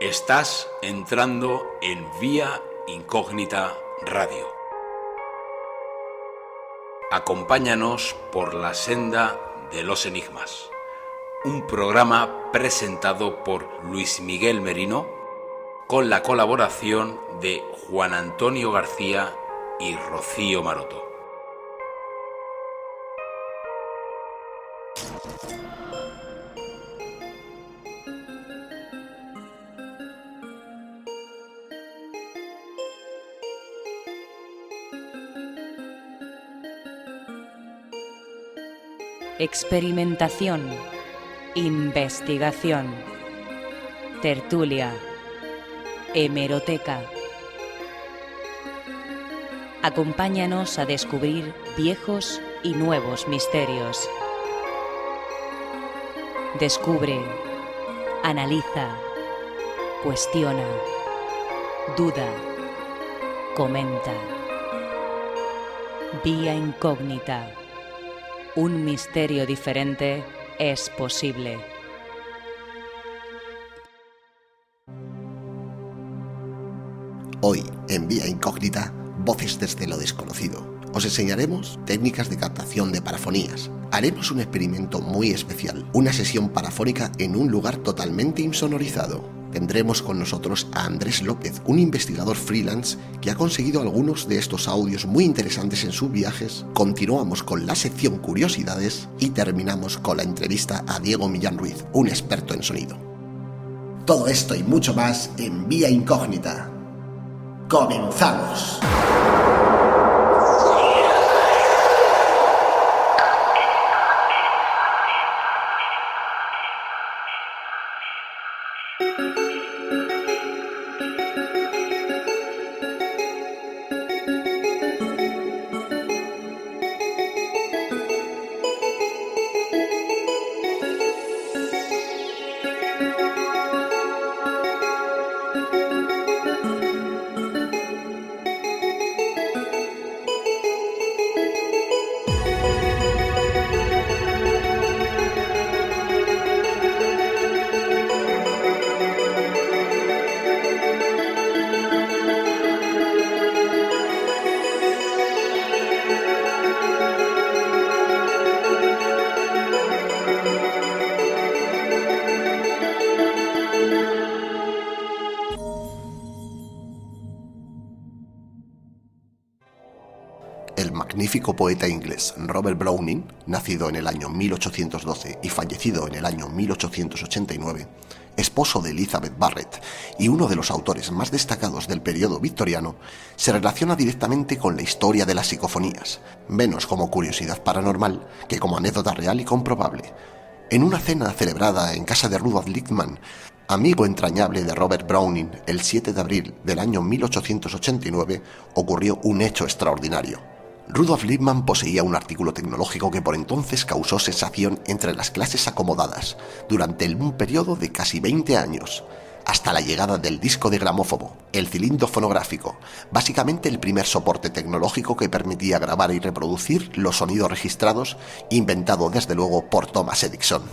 Estás entrando en Vía Incógnita Radio. Acompáñanos por la senda de los enigmas. Un programa presentado por Luis Miguel Merino con la colaboración de Juan Antonio García y Rocío Maroto. Experimentación, investigación, tertulia, hemeroteca. Acompáñanos a descubrir viejos y nuevos misterios. Descubre, analiza, cuestiona, duda, comenta. Vía Incógnita. Un misterio diferente es posible. Hoy, en Vía Incógnita, voces desde lo desconocido. Os enseñaremos técnicas de captación de parafonías. Haremos un experimento muy especial, una sesión parafónica en un lugar totalmente insonorizado. Tendremos con nosotros a Andrés López, un investigador freelance que ha conseguido algunos de estos audios muy interesantes en sus viajes. Continuamos con la sección Curiosidades y terminamos con la entrevista a Diego Millán Ruiz, un experto en sonido. Todo esto y mucho más en Vía Incógnita. ¡Comenzamos! El magnífico poeta inglés Robert Browning, nacido en el año 1812 y fallecido en el año 1889, esposo de Elizabeth Barrett y uno de los autores más destacados del periodo victoriano, se relaciona directamente con la historia de las psicofonías, menos como curiosidad paranormal que como anécdota real y comprobable. En una cena celebrada en casa de Rudolf Lippmann, amigo entrañable de Robert Browning, el 7 de abril del año 1889, ocurrió un hecho extraordinario. Rudolf Lippmann poseía un artículo tecnológico que por entonces causó sensación entre las clases acomodadas durante un periodo de casi 20 años, hasta la llegada del disco de gramófono, el cilindro fonográfico, básicamente el primer soporte tecnológico que permitía grabar y reproducir los sonidos registrados, inventado desde luego por Thomas Edison.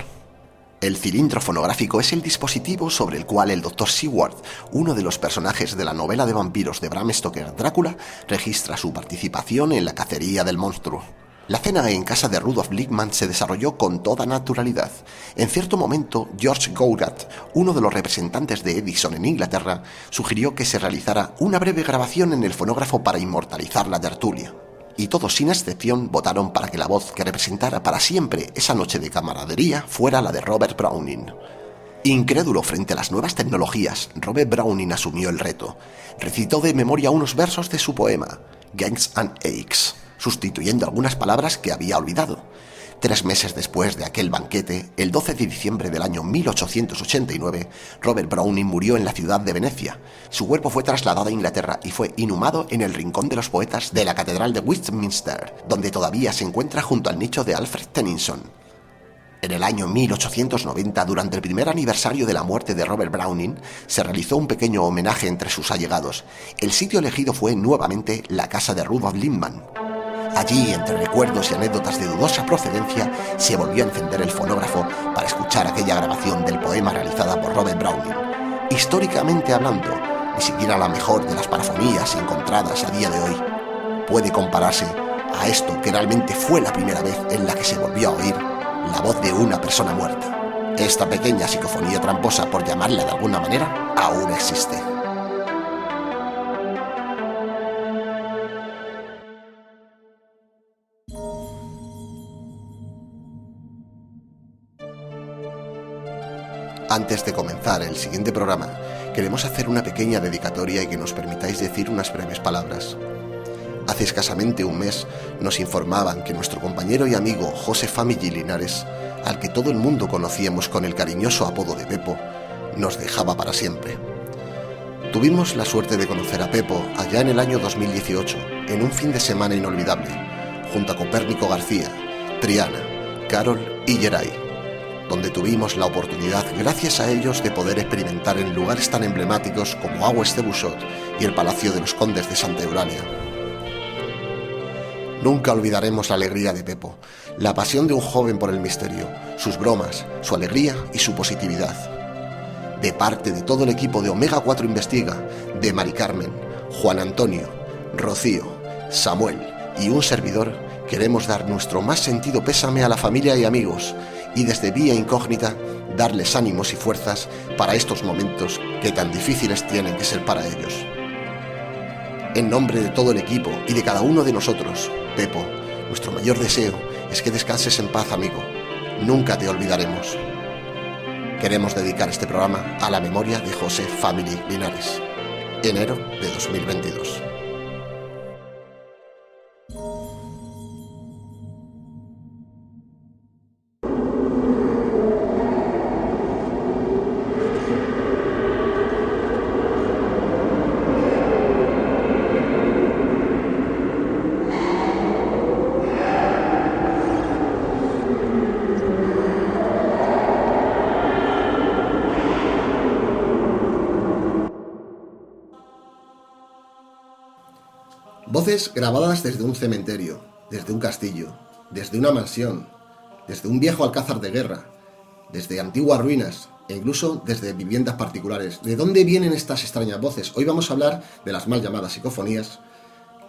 El cilindro fonográfico es el dispositivo sobre el cual el Dr. Seward, uno de los personajes de la novela de vampiros de Bram Stoker, Drácula, registra su participación en la cacería del monstruo. La cena en casa de Rudolf Lippmann se desarrolló con toda naturalidad. En cierto momento, George Gougat, uno de los representantes de Edison en Inglaterra, sugirió que se realizara una breve grabación en el fonógrafo para inmortalizar la tertulia. Y todos sin excepción votaron para que la voz que representara para siempre esa noche de camaradería fuera la de Robert Browning. Incrédulo frente a las nuevas tecnologías, Robert Browning asumió el reto. Recitó de memoria unos versos de su poema, Gangs and Aches, sustituyendo algunas palabras que había olvidado. 3 meses después de aquel banquete, el 12 de diciembre del año 1889, Robert Browning murió en la ciudad de Venecia. Su cuerpo fue trasladado a Inglaterra y fue inhumado en el Rincón de los Poetas de la Catedral de Westminster, donde todavía se encuentra junto al nicho de Alfred Tennyson. En el año 1890, durante el primer aniversario de la muerte de Robert Browning, se realizó un pequeño homenaje entre sus allegados. El sitio elegido fue nuevamente la casa de Rudolf Lippmann. Allí, entre recuerdos y anécdotas de dudosa procedencia, se volvió a encender el fonógrafo para escuchar aquella grabación del poema realizada por Robert Browning. históricamente hablando, ni siquiera la mejor de las parafonías encontradas a día de hoy puede compararse a esto que realmente fue la primera vez en la que se volvió a oír la voz de una persona muerta. Esta pequeña psicofonía tramposa, por llamarla de alguna manera, aún existe. Antes de comenzar el siguiente programa, queremos hacer una pequeña dedicatoria y que nos permitáis decir unas breves palabras. Hace escasamente un mes nos informaban que nuestro compañero y amigo José Family Linares, al que todo el mundo conocíamos con el cariñoso apodo de Pepo, nos dejaba para siempre. Tuvimos la suerte de conocer a Pepo allá en el año 2018, en un fin de semana inolvidable, junto a Copérnico García, Triana, Carol y Geray, donde tuvimos la oportunidad, gracias a ellos, de poder experimentar en lugares tan emblemáticos como Aguas de Buxot y el Palacio de los Condes de Santa Eulalia. Nunca olvidaremos la alegría de Pepo, la pasión de un joven por el misterio, sus bromas, su alegría y su positividad. De parte de todo el equipo de Omega 4 Investiga, de Mari Carmen, Juan Antonio, Rocío, Samuel y un servidor, queremos dar nuestro más sentido pésame a la familia y amigos, y desde Vía Incógnita darles ánimos y fuerzas para estos momentos que tan difíciles tienen que ser para ellos. En nombre de todo el equipo y de cada uno de nosotros, Pepo, nuestro mayor deseo es que descanses en paz, amigo. Nunca te olvidaremos. Queremos dedicar este programa a la memoria de José Family Linares. Enero de 2022. Voces grabadas desde un cementerio, desde un castillo, desde una mansión, desde un viejo alcázar de guerra, desde antiguas ruinas e incluso desde viviendas particulares. ¿De dónde vienen estas extrañas voces? Hoy vamos a hablar de las mal llamadas psicofonías,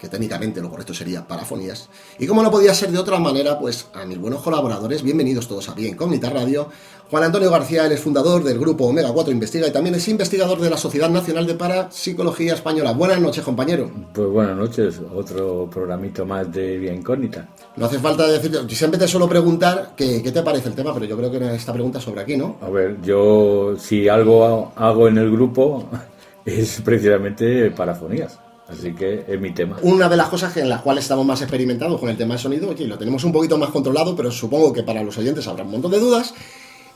que técnicamente lo correcto sería parafonías. Y como no podía ser de otra manera, pues a mis buenos colaboradores, bienvenidos todos a Vía Incógnita Radio. Juan Antonio García, él es fundador del grupo Omega 4 Investiga y también es investigador de la Sociedad Nacional de Parapsicología Española. Buenas noches, compañero. Pues buenas noches, otro programito más de Vía Incógnita. No hace falta decir, yo siempre te suelo preguntar qué te parece el tema, pero yo creo que esta pregunta es sobre aquí, ¿no? A ver, yo si algo hago en el grupo es precisamente parafonías. Así que es mi tema. Una de las cosas en las cuales estamos más experimentados con el tema de sonido, oye, lo tenemos un poquito más controlado, pero supongo que para los oyentes habrá un montón de dudas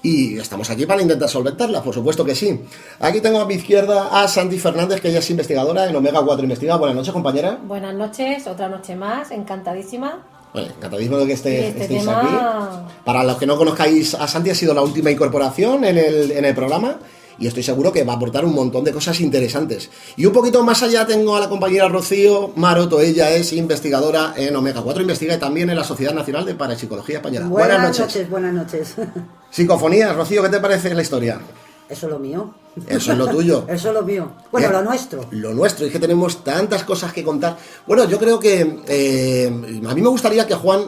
y estamos aquí para intentar solventarlas, por supuesto que sí. Aquí tengo a mi izquierda a Santi Fernández, que ella es investigadora en Omega 4 Investiga. Buenas noches, compañera. Buenas noches, otra noche más, encantadísima. Bueno, encantadísimo de que estéis tema... aquí. Para los que no conozcáis a Santi, ha sido la última incorporación en el programa. Y estoy seguro que va a aportar un montón de cosas interesantes. Y un poquito más allá tengo a la compañera Rocío Maroto. Ella es investigadora en Omega 4 Investiga y también en la Sociedad Nacional de Parapsicología Española. Buenas noches. Buenas noches. Psicofonías, Rocío, ¿qué te parece la historia? Eso es lo mío. Eso es lo tuyo. Eso es lo mío. Bueno, lo nuestro. Lo nuestro, es que tenemos tantas cosas que contar. Bueno, yo creo que a mí me gustaría que Juan,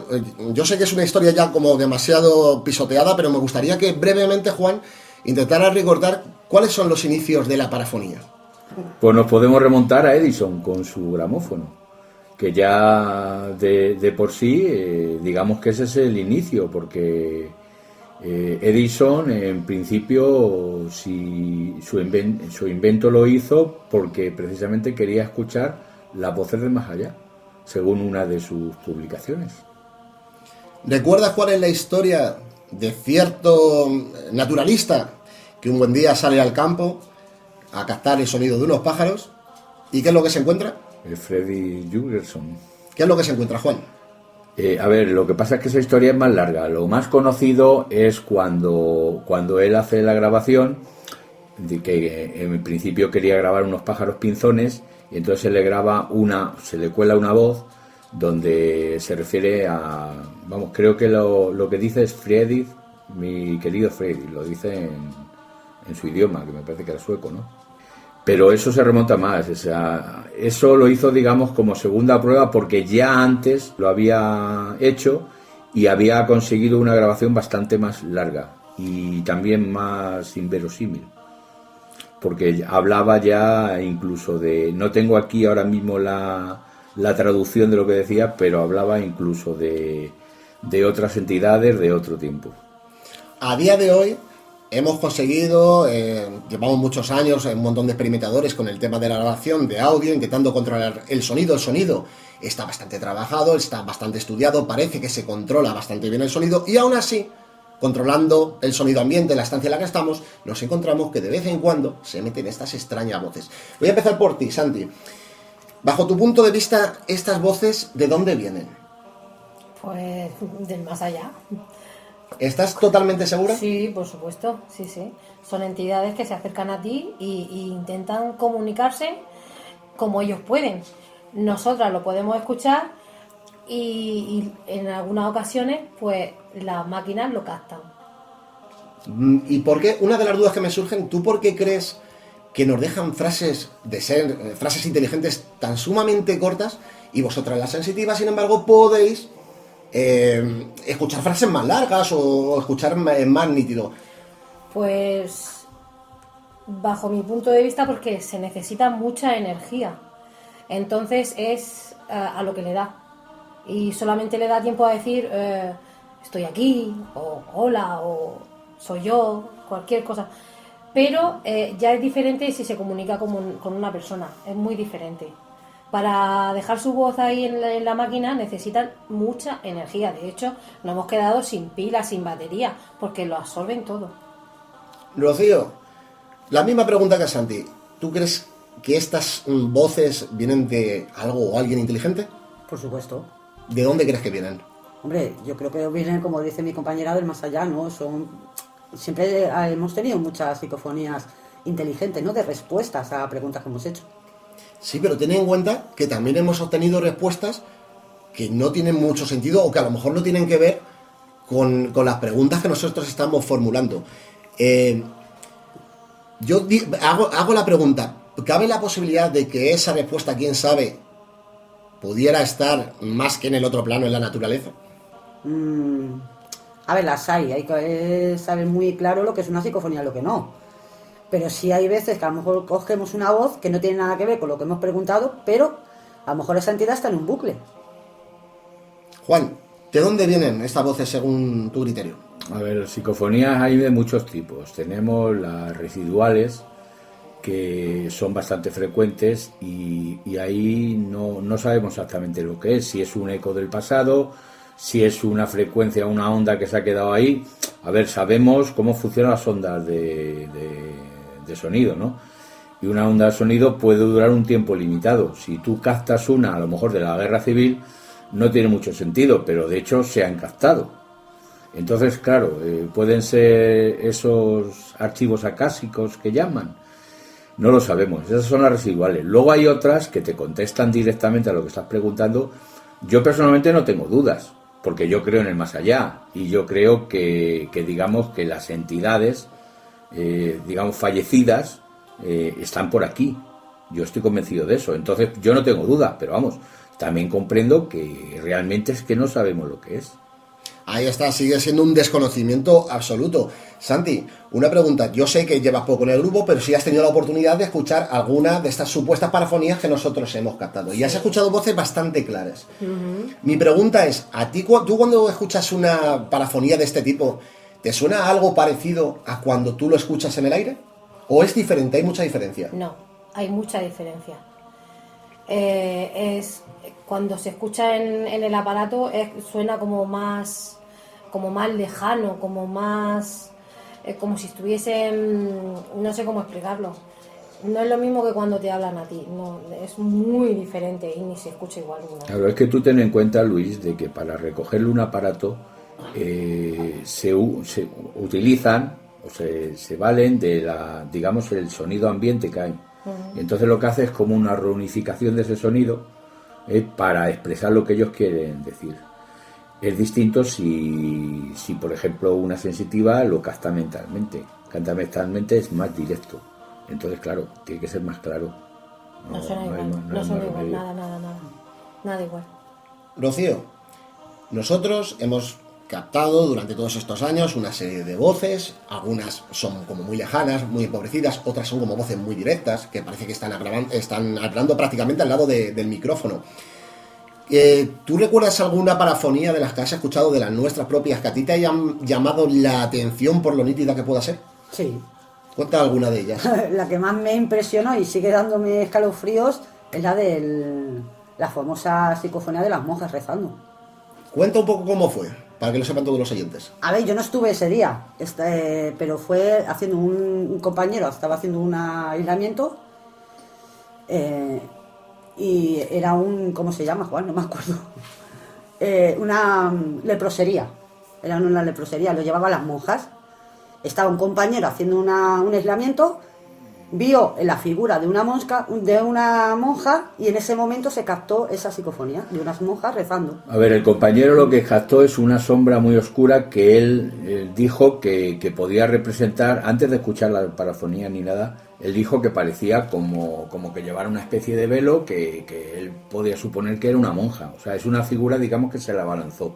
yo sé que es una historia ya como demasiado pisoteada, pero me gustaría que brevemente, Juan, intentara recordar cuáles son los inicios de la parafonía. Pues nos podemos remontar a Edison con su gramófono, que ya de por sí, digamos que ese es el inicio, porque Edison en principio su invento lo hizo porque precisamente quería escuchar las voces del más allá, según una de sus publicaciones. ¿Recuerdas cuál es la historia de cierto naturalista que un buen día sale al campo a captar el sonido de unos pájaros? ¿Y qué es lo que se encuentra? Freddy Jurgensen. ¿Qué es lo que se encuentra, Juan? A ver, lo que pasa es que esa historia es más larga. Lo más conocido es cuando él hace la grabación, de que en principio quería grabar unos pájaros pinzones, y entonces se le cuela una voz donde se refiere a, creo que lo que dice es Freddy, mi querido Freddy, lo dice en su idioma, que me parece que era sueco, ¿no? Pero eso se remonta más, o sea, eso lo hizo, digamos, como segunda prueba porque ya antes lo había hecho y había conseguido una grabación bastante más larga y también más inverosímil, porque hablaba ya incluso de, no tengo aquí ahora mismo la traducción de lo que decía, pero hablaba incluso de otras entidades de otro tiempo. A día de hoy hemos conseguido, llevamos muchos años, un montón de experimentadores con el tema de la grabación de audio, intentando controlar el sonido. El sonido está bastante trabajado, está bastante estudiado, parece que se controla bastante bien el sonido, y aún así, controlando el sonido ambiente, la estancia en la que estamos, nos encontramos que de vez en cuando se meten estas extrañas voces. Voy a empezar por ti, Santi. Bajo tu punto de vista, ¿estas voces de dónde vienen? Pues del más allá. ¿Estás totalmente segura? Sí, por supuesto, sí. Son entidades que se acercan a ti y intentan comunicarse como ellos pueden. Nosotras lo podemos escuchar y en algunas ocasiones, pues las máquinas lo captan. ¿Y por qué? Una de las dudas que me surgen, ¿tú por qué crees que nos dejan frases frases inteligentes tan sumamente cortas y vosotras las sensitivas, sin embargo, podéis escuchar frases más largas o escuchar más nítido? Pues bajo mi punto de vista, porque se necesita mucha energía, entonces es a lo que le da, y solamente le da tiempo a decir estoy aquí, o hola, o soy yo, cualquier cosa. Pero ya es diferente si se comunica con una persona, es muy diferente. Para dejar su voz ahí en la máquina necesitan mucha energía. De hecho, nos hemos quedado sin pilas, sin batería, porque lo absorben todo. Rocío, la misma pregunta que a Santi. ¿Tú crees que estas voces vienen de algo o alguien inteligente? Por supuesto. ¿De dónde crees que vienen? Hombre, yo creo que vienen, como dice mi compañera, del más allá, ¿no? Siempre hemos tenido muchas psicofonías inteligentes, ¿no? De respuestas a preguntas que hemos hecho. Sí, pero ten en cuenta que también hemos obtenido respuestas que no tienen mucho sentido o que a lo mejor no tienen que ver con las preguntas que nosotros estamos formulando. Yo hago la pregunta, ¿cabe la posibilidad de que esa respuesta, quién sabe, pudiera estar más que en el otro plano, en la naturaleza? A ver, las hay que saber muy claro lo que es una psicofonía y lo que no. Pero sí hay veces que a lo mejor cogemos una voz que no tiene nada que ver con lo que hemos preguntado, pero a lo mejor esa entidad está en un bucle. Juan, ¿de dónde vienen estas voces según tu criterio? A ver, psicofonías hay de muchos tipos. Tenemos las residuales, que son bastante frecuentes y ahí no sabemos exactamente lo que es, si es un eco del pasado, si es una frecuencia, una onda que se ha quedado ahí. A ver, sabemos cómo funcionan las ondas de sonido, ¿no? Y una onda de sonido puede durar un tiempo limitado. Si tú captas una, a lo mejor de la guerra civil, no tiene mucho sentido, pero de hecho se han captado. Entonces, claro, pueden ser esos archivos acásicos que llaman. No lo sabemos, esas son las residuales. Luego hay otras que te contestan directamente a lo que estás preguntando. Yo personalmente no tengo dudas, porque yo creo en el más allá y yo creo que digamos que las entidades digamos fallecidas están por aquí. Yo estoy convencido de eso, entonces yo no tengo duda, pero vamos, también comprendo que realmente es que no sabemos lo que es. Ahí está, sigue siendo un desconocimiento absoluto. Santi, una pregunta. Yo sé que llevas poco en el grupo, pero sí has tenido la oportunidad de escuchar alguna de estas supuestas parafonías que nosotros hemos captado. Y has escuchado voces bastante claras. Uh-huh. Mi pregunta es, ¿a ti tú cuando escuchas una parafonía de este tipo, te suena algo parecido a cuando tú lo escuchas en el aire? ¿O es diferente? ¿Hay mucha diferencia? No, hay mucha diferencia. Cuando se escucha en el aparato suena como más lejano, como más como si estuviesen, no sé cómo explicarlo. No es lo mismo que cuando te hablan a ti, no, es muy diferente y ni se escucha igual. ¿No? Claro, es que tú ten en cuenta, Luis, de que para recogerle un aparato se utilizan o se valen de digamos el sonido ambiente que hay. Uh-huh. Entonces lo que hace es como una reunificación de ese sonido para expresar lo que ellos quieren decir. Es distinto si por ejemplo una sensitiva lo capta mentalmente Cantametalmente es más directo. Entonces, claro, tiene que ser más claro. No suena igual, no suena igual, nada igual. Rocío, nosotros hemos captado durante todos estos años una serie de voces, algunas son como muy lejanas, muy empobrecidas, otras son como voces muy directas, que parece que están hablando prácticamente al lado del micrófono. ¿Tú recuerdas alguna parafonía de las que has escuchado, de las nuestras propias, que a ti te hayan llamado la atención por lo nítida que pueda ser? Sí. Cuenta alguna de ellas. La que más me impresionó y sigue dándome escalofríos es la de la famosa psicofonía de las monjas rezando. Cuenta un poco cómo fue, para que lo sepan todos los oyentes. A ver, yo no estuve ese día, pero fue haciendo un compañero, estaba haciendo un aislamiento y era ¿cómo se llama, Juan? No me acuerdo. Una leprosería, era una leprosería, lo llevaban las monjas. Estaba un compañero haciendo un aislamiento, vio la figura de una monja y en ese momento se captó esa psicofonía de unas monjas rezando. A ver, el compañero lo que captó es una sombra muy oscura que él dijo que podía representar, antes de escuchar la parafonía ni nada, él dijo que parecía como que llevara una especie de velo que él podía suponer que era una monja. O sea, es una figura, digamos, que se la abalanzó.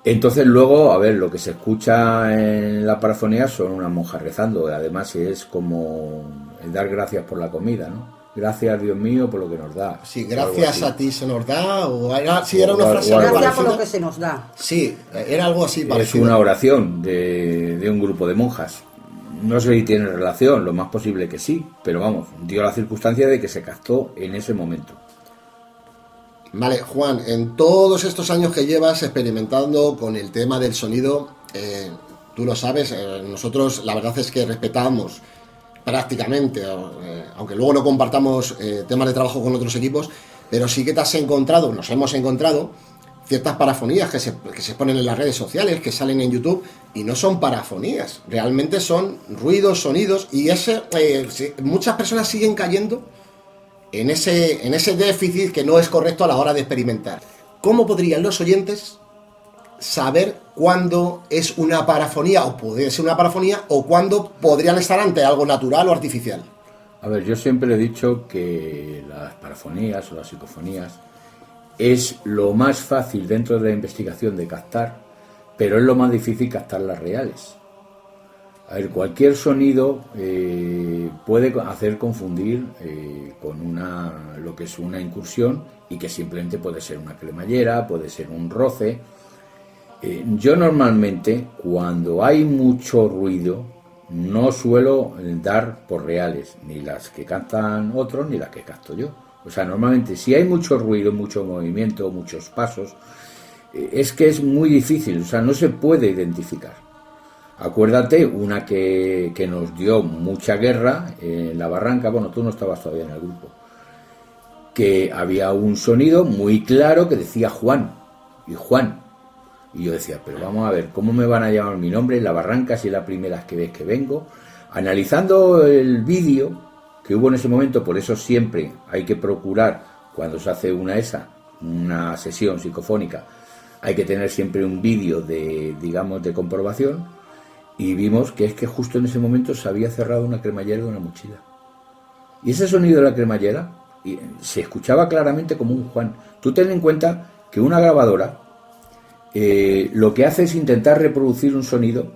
Entonces luego, a ver, lo que se escucha en la parafonía son unas monjas rezando, además es como el dar gracias por la comida, ¿no? Gracias, Dios mío, por lo que nos da. Sí, gracias a ti se nos da, era una frase gracias parecida. por lo que se nos da. Sí, era algo así parecido. Es una oración de un grupo de monjas. No sé si tiene relación, lo más posible que sí, pero vamos, dio la circunstancia de que se captó en ese momento. Vale, Juan, en todos estos años que llevas experimentando con el tema del sonido, tú lo sabes, nosotros la verdad es que respetamos prácticamente, aunque luego no compartamos temas de trabajo con otros equipos, pero sí que nos hemos encontrado ciertas parafonías que se ponen en las redes sociales, que salen en YouTube, y no son parafonías, realmente son ruidos, sonidos, y muchas personas siguen cayendo en ese déficit que no es correcto a la hora de experimentar. ¿Cómo podrían los oyentes saber cuándo es una parafonía, o puede ser una parafonía, o cuándo podrían estar ante algo natural o artificial? A ver, yo siempre he dicho que las parafonías o las psicofonías es lo más fácil dentro de la investigación de captar, pero es lo más difícil captar las reales. A ver, cualquier sonido puede hacer confundir con lo que es una incursión, y que simplemente puede ser una cremallera, puede ser un roce. Yo normalmente, cuando hay mucho ruido, no suelo dar por reales, ni las que captan otros, ni las que capto yo. O sea, normalmente si hay mucho ruido, mucho movimiento, muchos pasos, es que es muy difícil, o sea, no se puede identificar. Acuérdate, una que nos dio mucha guerra en la barranca, bueno, tú no estabas todavía en el grupo, que había un sonido muy claro que decía Juan, y yo decía, pero vamos a ver, ¿cómo me van a llamar mi nombre en la barranca si es la primera vez que vengo? Analizando el vídeo que hubo en ese momento, por eso siempre hay que procurar, cuando se hace una sesión psicofónica, hay que tener siempre un vídeo de comprobación. Y vimos que es que justo en ese momento se había cerrado una cremallera de una mochila. Y ese sonido de la cremallera se escuchaba claramente como un Juan. Tú ten en cuenta que una grabadora lo que hace es intentar reproducir un sonido,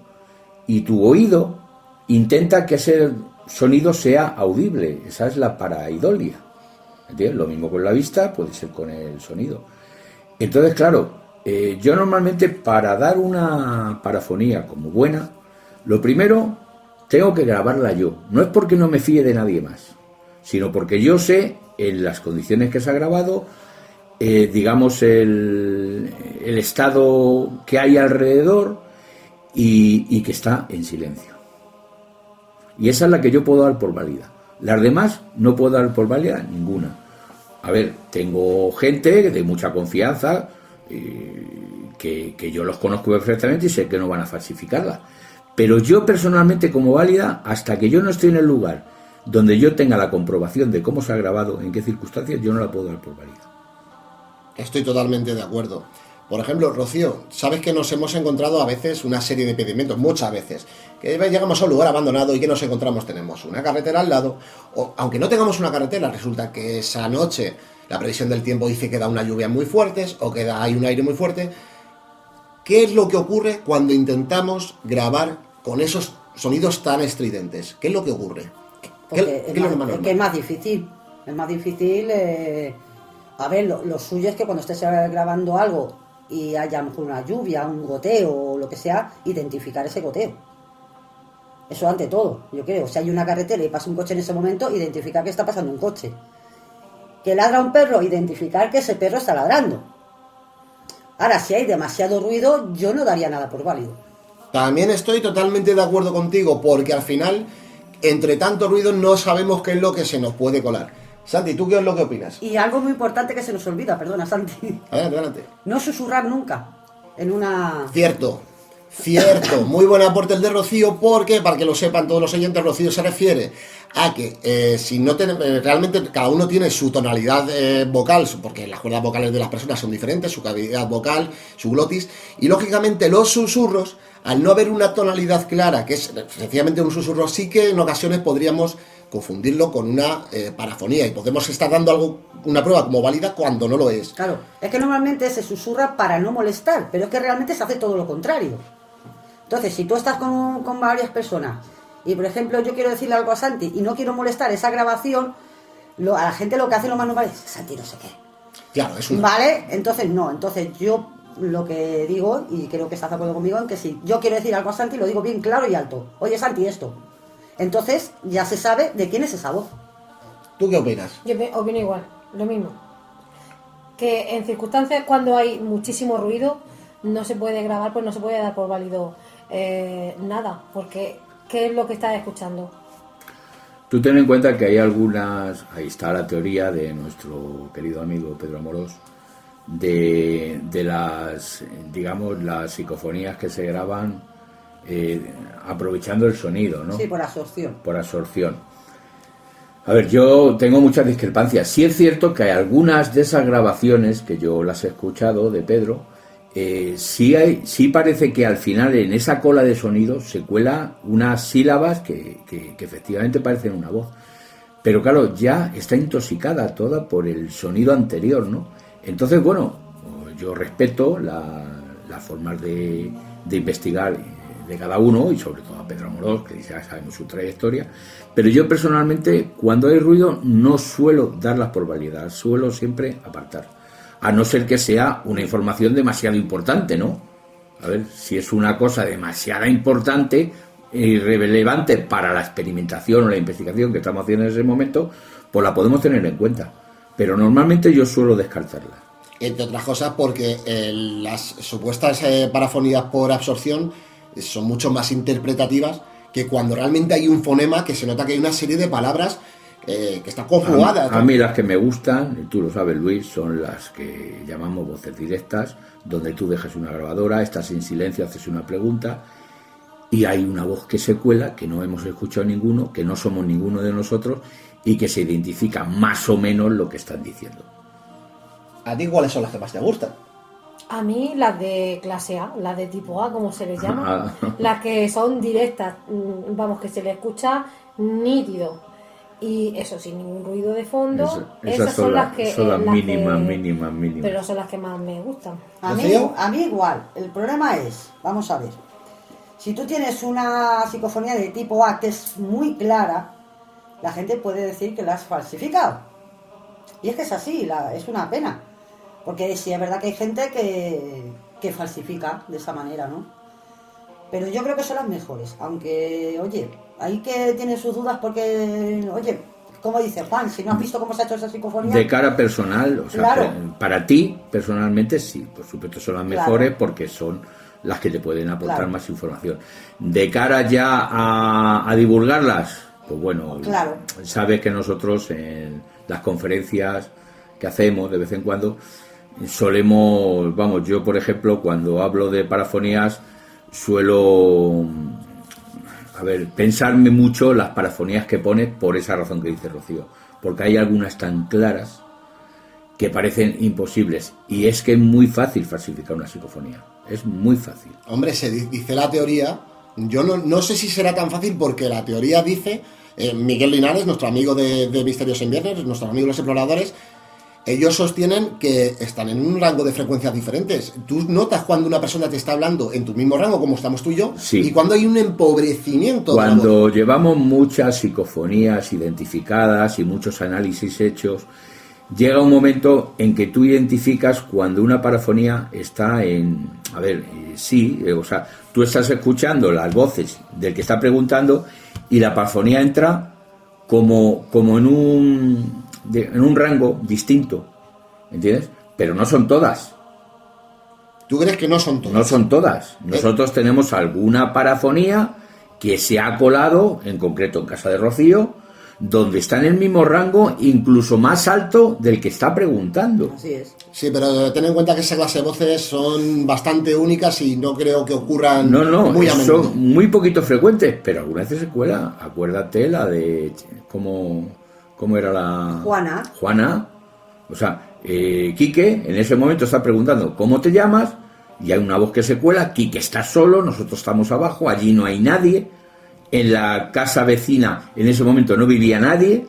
y tu oído intenta que ese sonido sea audible. Esa es la paraidolia. ¿Entiendes? Lo mismo con la vista, puede ser con el sonido. Entonces, claro, yo normalmente, para dar una parafonía como buena, lo primero, tengo que grabarla yo. No es porque no me fíe de nadie más, sino porque yo sé, en las condiciones que se ha grabado, digamos, el estado que hay alrededor, y que está en silencio. Y esa es la que yo puedo dar por válida. Las demás no puedo dar por válida ninguna. A ver, tengo gente de mucha confianza, que yo los conozco perfectamente y sé que no van a falsificarla. Pero yo personalmente, como válida, hasta que yo no estoy en el lugar donde yo tenga la comprobación de cómo se ha grabado, en qué circunstancias, yo no la puedo dar por válida. Estoy totalmente de acuerdo. Por ejemplo, Rocío, sabes que nos hemos encontrado a veces una serie de impedimentos, muchas veces, que llegamos a un lugar abandonado y que nos encontramos, tenemos una carretera al lado, o aunque no tengamos una carretera, resulta que esa noche la previsión del tiempo dice que da una lluvia muy fuerte o que hay un aire muy fuerte. ¿Qué es lo que ocurre cuando intentamos grabar con esos sonidos tan estridentes? ¿Qué es lo que ocurre? Porque es más difícil. Es más difícil. A ver, lo suyo es que cuando estés grabando algo y haya a lo mejor una lluvia, un goteo o lo que sea, identificar ese goteo. Eso ante todo, yo creo. Si hay una carretera y pasa un coche en ese momento, identificar que está pasando un coche. Que ladra un perro, identificar que ese perro está ladrando. Ahora, si hay demasiado ruido, yo no daría nada por válido. También estoy totalmente de acuerdo contigo, porque al final, entre tanto ruido, no sabemos qué es lo que se nos puede colar. Santi, ¿tú qué es lo que opinas? Y algo muy importante que se nos olvida, perdona, Santi. Adelante. No susurrar nunca en una... Cierto. Muy buen aporte el de Rocío, porque, para que lo sepan todos los oyentes, Rocío se refiere a que si no realmente cada uno tiene su tonalidad vocal, porque las cuerdas vocales de las personas son diferentes, su cavidad vocal, su glotis, y lógicamente los susurros, al no haber una tonalidad clara, que es sencillamente un susurro, sí que en ocasiones podríamos confundirlo con una parafonía y podemos estar dando una prueba como válida cuando no lo es. Claro, es que normalmente se susurra para no molestar, pero es que realmente se hace todo lo contrario. Entonces, si tú estás con varias personas y, por ejemplo, yo quiero decirle algo a Santi y no quiero molestar esa grabación, a la gente lo que hace lo más normal es Santi no sé qué. Claro, es una... ¿Vale? Entonces no, entonces yo lo que digo, y creo que estás de acuerdo conmigo, en que si yo quiero decir algo a Santi, lo digo bien claro y alto. Oye, Santi, esto. Entonces ya se sabe de quién es esa voz. ¿Tú qué opinas? Yo opino igual, lo mismo. Que en circunstancias cuando hay muchísimo ruido, no se puede grabar, pues no se puede dar por válido nada, porque ¿qué es lo que estás escuchando? Tú ten en cuenta que hay algunas, ahí está la teoría de nuestro querido amigo Pedro Amorós, de las, digamos, las psicofonías que se graban aprovechando el sonido, ¿no? Sí, por absorción. Por absorción. A ver, yo tengo muchas discrepancias. Sí es cierto que hay algunas de esas grabaciones que yo las he escuchado de Pedro, sí parece que al final en esa cola de sonido se cuela unas sílabas que efectivamente parecen una voz. Pero claro, ya está intoxicada toda por el sonido anterior, ¿no? Entonces, bueno, yo respeto las formas de investigar de cada uno, y sobre todo a Pedro Amorós, que ya sabemos su trayectoria, pero yo personalmente, cuando hay ruido, no suelo darlas por válida, suelo siempre apartar, a no ser que sea una información demasiado importante, ¿no? A ver, si es una cosa demasiado importante y relevante para la experimentación o la investigación que estamos haciendo en ese momento, pues la podemos tener en cuenta, pero normalmente yo suelo descartarla. Entre otras cosas porque las supuestas parafonías por absorción son mucho más interpretativas que cuando realmente hay un fonema que se nota que hay una serie de palabras que están conjugadas. A mí las que me gustan, y tú lo sabes, Luis, son las que llamamos voces directas, donde tú dejas una grabadora, estás en silencio, haces una pregunta y hay una voz que se cuela, que no hemos escuchado ninguno, que no somos ninguno de nosotros y que se identifica más o menos lo que están diciendo. ¿A ti cuáles son las que más te gustan? A mí las de clase A, las de tipo A, como se les llama, las que son directas, vamos, que se le escucha nítido. Y eso, sin ningún ruido de fondo. Esas son las que... Son las mínimas. Pero son las que más me gustan. A mí igual. El problema es, vamos a ver, si tú tienes una psicofonía de tipo A que es muy clara, la gente puede decir que la has falsificado. Y es que es así, es una pena. Porque sí, es verdad que hay gente que falsifica de esa manera, ¿no? Pero yo creo que son las mejores. Aunque, oye, hay que tener sus dudas porque, oye, como dice Juan, si no has visto cómo se ha hecho esa psicofonía... De cara personal, o sea, claro, para ti, personalmente, sí, por supuesto son las mejores, claro, porque son las que te pueden aportar, claro, más información. De cara ya a divulgarlas, pues bueno, claro, sabes que nosotros en las conferencias que hacemos de vez en cuando solemos, vamos, yo por ejemplo cuando hablo de parafonías suelo, a ver, pensarme mucho las parafonías que pones por esa razón que dice Rocío, porque hay algunas tan claras que parecen imposibles. Y es que es muy fácil falsificar una psicofonía. Es muy fácil. Hombre, se dice la teoría. Yo no sé si será tan fácil porque la teoría dice... Miguel Linares, nuestro amigo de Misterios en Viernes, nuestros amigos los exploradores, ellos sostienen que están en un rango de frecuencias diferentes. Tú notas cuando una persona te está hablando en tu mismo rango, como estamos tú y yo, sí. Y cuando hay un empobrecimiento. Cuando llevamos muchas psicofonías identificadas y muchos análisis hechos, llega un momento en que tú identificas cuando una parafonía está en... A ver, sí, o sea, tú estás escuchando las voces del que está preguntando y la parafonía entra como en un rango distinto, ¿entiendes? Pero no son todas. ¿Tú crees que no son todas? No son todas. Nosotros tenemos alguna parafonía que se ha colado, en concreto en casa de Rocío, donde está en el mismo rango, incluso más alto del que está preguntando. Así es. Sí, pero ten en cuenta que esa clase de voces son bastante únicas y no creo que ocurran muy a menudo. Son muy poquito frecuentes, pero algunas veces se cuela. Acuérdate la de... ¿Cómo era la...? Juana. O sea, Quique en ese momento está preguntando ¿cómo te llamas? Y hay una voz que se cuela. Quique está solo, nosotros estamos abajo, allí no hay nadie. En la casa vecina en ese momento no vivía nadie,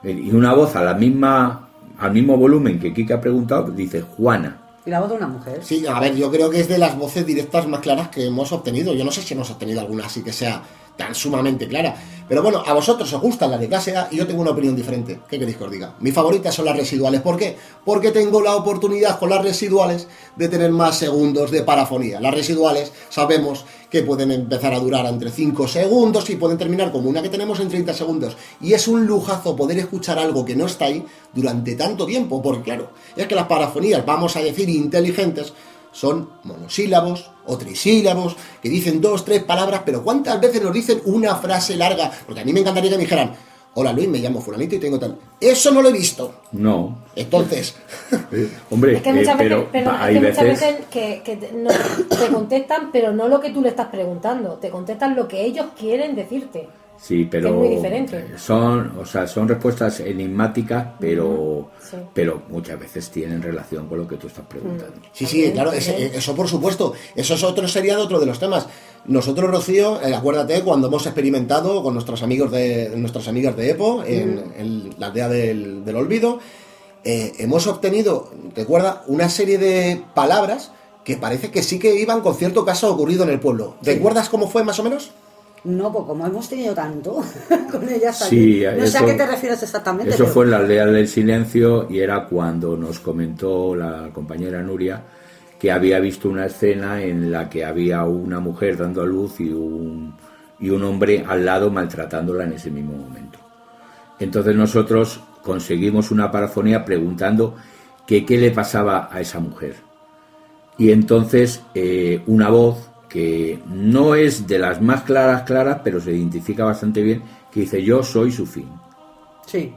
y una voz al mismo volumen que Kike ha preguntado dice Juana. Y la voz de una mujer. Sí, a ver, yo creo que es de las voces directas más claras que hemos obtenido. Yo no sé si hemos obtenido alguna así que sea tan sumamente clara. Pero bueno, a vosotros os gustan las de clase A y yo tengo una opinión diferente. ¿Qué queréis que os diga? Mis favoritas son las residuales. ¿Por qué? Porque tengo la oportunidad con las residuales de tener más segundos de parafonía. Las residuales sabemos que pueden empezar a durar entre 5 segundos y pueden terminar como una que tenemos en 30 segundos. Y es un lujazo poder escuchar algo que no está ahí durante tanto tiempo. Porque claro, es que las parafonías, vamos a decir inteligentes, son monosílabos o trisílabos, que dicen 2, 3 palabras, pero ¿cuántas veces nos dicen una frase larga? Porque a mí me encantaría que me dijeran, hola Luis, me llamo fulanito y tengo tal... Eso no lo he visto. No. Entonces... hombre, es que muchas veces, hay veces que te contestan, pero no lo que tú le estás preguntando, te contestan lo que ellos quieren decirte. Sí, pero que es muy diferente. Son respuestas enigmáticas, pero Sí. pero muchas veces tienen relación con lo que tú estás preguntando. Sí, claro, eso por supuesto. Eso sería otro de los temas. Nosotros, Rocío, acuérdate, cuando hemos experimentado con nuestras amigas de EPO, en la aldea del Olvido, hemos obtenido, recuerda, una serie de palabras que parece que sí que iban con cierto caso ocurrido en el pueblo. ¿Recuerdas cómo fue más o menos? No, pues como hemos tenido tanto con ellas Sí, allí. No sé a qué te refieres exactamente. Eso fue en la aldea del silencio y era cuando nos comentó la compañera Nuria que había visto una escena en la que había una mujer dando a luz y un hombre al lado maltratándola en ese mismo momento. Entonces nosotros conseguimos una parafonía preguntando que qué le pasaba a esa mujer. Y entonces una voz que no es de las más claras, pero se identifica bastante bien, que dice, yo soy su fin. Sí.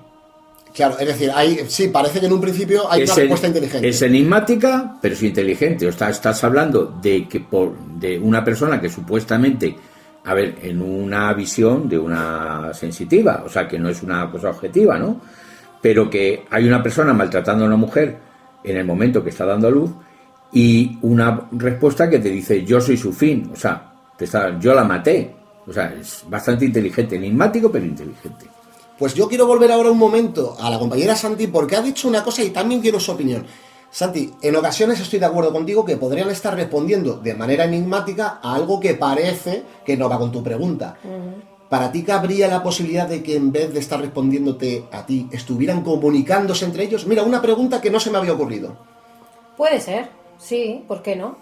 Claro, es decir, sí, parece que en un principio hay una respuesta inteligente. Es enigmática, pero es inteligente. O sea, estás hablando de una persona que supuestamente, a ver, en una visión de una sensitiva, o sea, que no es una cosa objetiva, ¿no? Pero que hay una persona maltratando a una mujer en el momento que está dando a luz, y una respuesta que te dice yo soy su fin, o sea, yo la maté, o sea, es bastante inteligente, enigmático pero inteligente. Pues yo quiero volver ahora un momento a la compañera Santi porque ha dicho una cosa y también quiero su opinión. Santi, en ocasiones estoy de acuerdo contigo que podrían estar respondiendo de manera enigmática a algo que parece que no va con tu pregunta. ¿Para ti cabría la posibilidad de que en vez de estar respondiéndote a ti, estuvieran comunicándose entre ellos? Mira, una pregunta que no se me había ocurrido. Puede ser. Sí, ¿por qué no?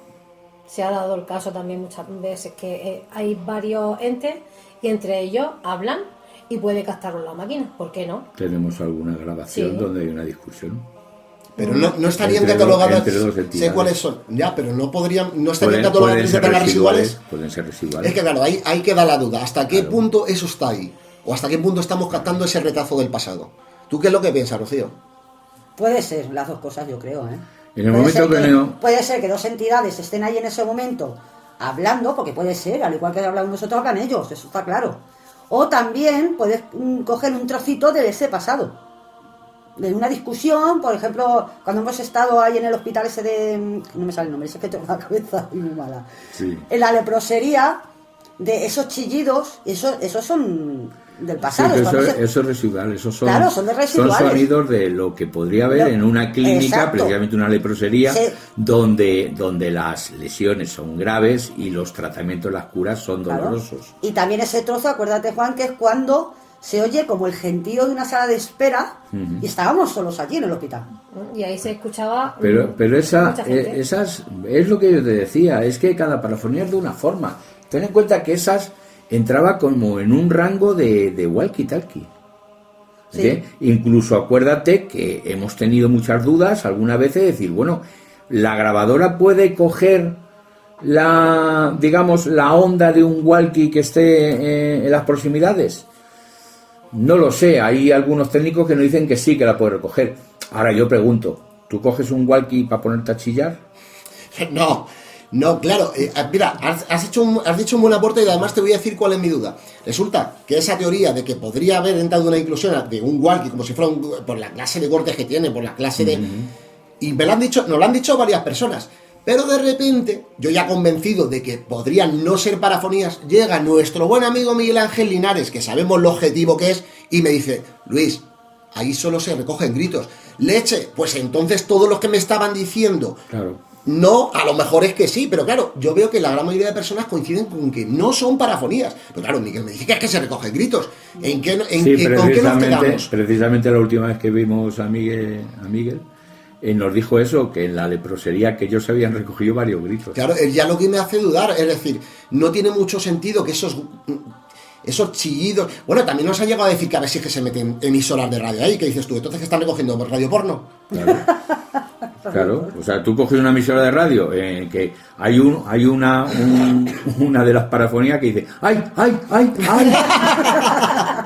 Se ha dado el caso también muchas veces que hay varios entes y entre ellos hablan y puede captarlo la máquina. ¿Por qué no? Tenemos alguna grabación donde hay una discusión. Pero no estarían catalogadas. Sé cuáles son. Ya, pero no estarían catalogadas para las residuales. Pueden ser residuales. Es que claro, ahí queda la duda. ¿Hasta qué punto eso está ahí? ¿O hasta qué punto estamos captando ese retazo del pasado? ¿Tú qué es lo que piensas, Rocío? Puede ser las dos cosas, yo creo, ¿eh? En el momento que no... Puede ser que dos entidades estén ahí en ese momento hablando, porque puede ser, al igual que hablamos nosotros, hablan ellos, eso está claro. O también puedes coger un trocito de ese pasado. de una discusión, por ejemplo, cuando hemos estado ahí en el hospital ese de... no me sale el nombre, ese que tengo la cabeza muy mala. Sí. En la leprosería, de esos chillidos, esos son del pasado. Sí, pero eso es residual, esos son, claro, son de residuales. Son sonidos de lo que podría haber en una clínica, exacto, precisamente una leprosería, sí, donde las lesiones son graves y los tratamientos, las curas son dolorosos. Claro. Y también ese trozo, acuérdate, Juan, que es cuando se oye como el gentío de una sala de espera y estábamos solos allí en el hospital. Y ahí se escuchaba. Pero esas es lo que yo te decía, es que cada parafonía es de una forma. Ten en cuenta que esas entraba como en un rango de walkie-talkie. Sí. Incluso acuérdate que hemos tenido muchas dudas alguna vez de decir, bueno, la grabadora puede coger digamos, la onda de un walkie que esté en las proximidades. No lo sé, hay algunos técnicos que nos dicen que sí, que la puede recoger. Ahora yo pregunto, ¿tú coges un walkie para ponerte a chillar? No, claro. Mira, has dicho un buen aporte y además te voy a decir cuál es mi duda. Resulta que esa teoría de que podría haber entrado una inclusión de un walkie, como si fuera por la clase de cortes que tiene, por la clase de... Y nos lo han dicho varias personas. Pero de repente, yo ya convencido de que podrían no ser parafonías, llega nuestro buen amigo Miguel Ángel Linares, que sabemos lo objetivo que es, y me dice, Luis, ahí solo se recogen gritos. Leche, pues entonces todos los que me estaban diciendo, claro, no, a lo mejor es que sí, pero claro, yo veo que la gran mayoría de personas coinciden con que no son parafonías. Pero claro, Miguel me dice que es que se recogen gritos. ¿Con qué nos quedamos? Precisamente la última vez que vimos a Miguel nos dijo eso, que en la leprosería que ellos habían recogido varios gritos. Claro, ya lo que me hace dudar, es decir, no tiene mucho sentido que esos chillidos... Bueno, también nos han llegado a decir que a ver si es que se meten emisoras de radio ahí, que dices tú, entonces que están recogiendo radio porno. Claro, o sea, tú coges una emisora de radio que hay una de las parafonías que dice ¡ay!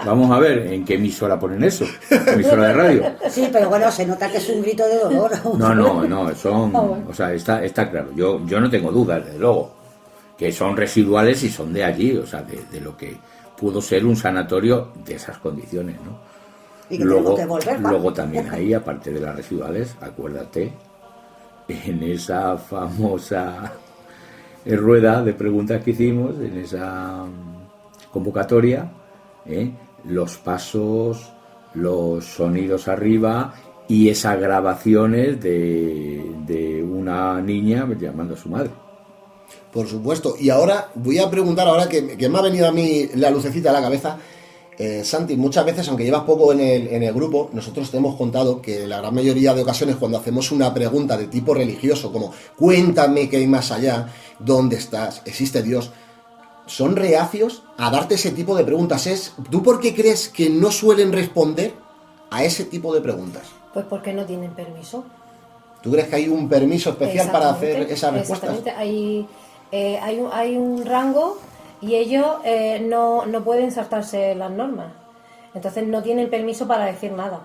Vamos a ver, ¿en qué emisora ponen eso? ¿Emisora de radio? Sí, pero bueno, se nota que es un grito de dolor. No, son... O sea, está claro, yo no tengo dudas, desde luego, que son residuales y son de allí, o sea, de lo que pudo ser un sanatorio de esas condiciones, ¿no? Y que luego también ahí, aparte de las residuales, acuérdate, en esa famosa rueda de preguntas que hicimos, en esa convocatoria, los pasos, los sonidos arriba y esas grabaciones de una niña llamando a su madre. Por supuesto. Y ahora voy a preguntar, ahora que me ha venido a mí la lucecita a la cabeza, Santi, muchas veces, aunque llevas poco en el grupo, nosotros te hemos contado que en la gran mayoría de ocasiones cuando hacemos una pregunta de tipo religioso, como cuéntame qué hay más allá, ¿dónde estás? ¿Existe Dios? Son reacios a darte ese tipo de preguntas. ¿Tú por qué crees que no suelen responder a ese tipo de preguntas? Pues porque no tienen permiso. ¿Tú crees que hay un permiso especial para hacer esas respuestas? Exactamente, hay un rango y ellos no pueden saltarse las normas. Entonces no tienen permiso para decir nada.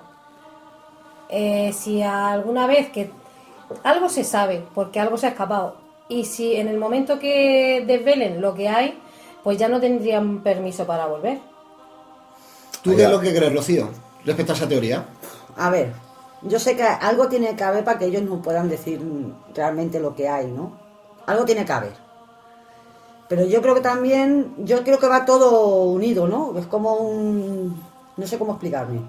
Si alguna vez que algo se sabe, porque algo se ha escapado, y si en el momento que desvelen lo que hay, pues ya no tendrían permiso para volver. ¿Tú qué es lo que crees, Rocío, respecto a esa teoría? A ver, yo sé que algo tiene que haber para que ellos no puedan decir realmente lo que hay, ¿no? Algo tiene que haber. Pero yo creo que va todo unido, ¿no? Es como no sé cómo explicarme.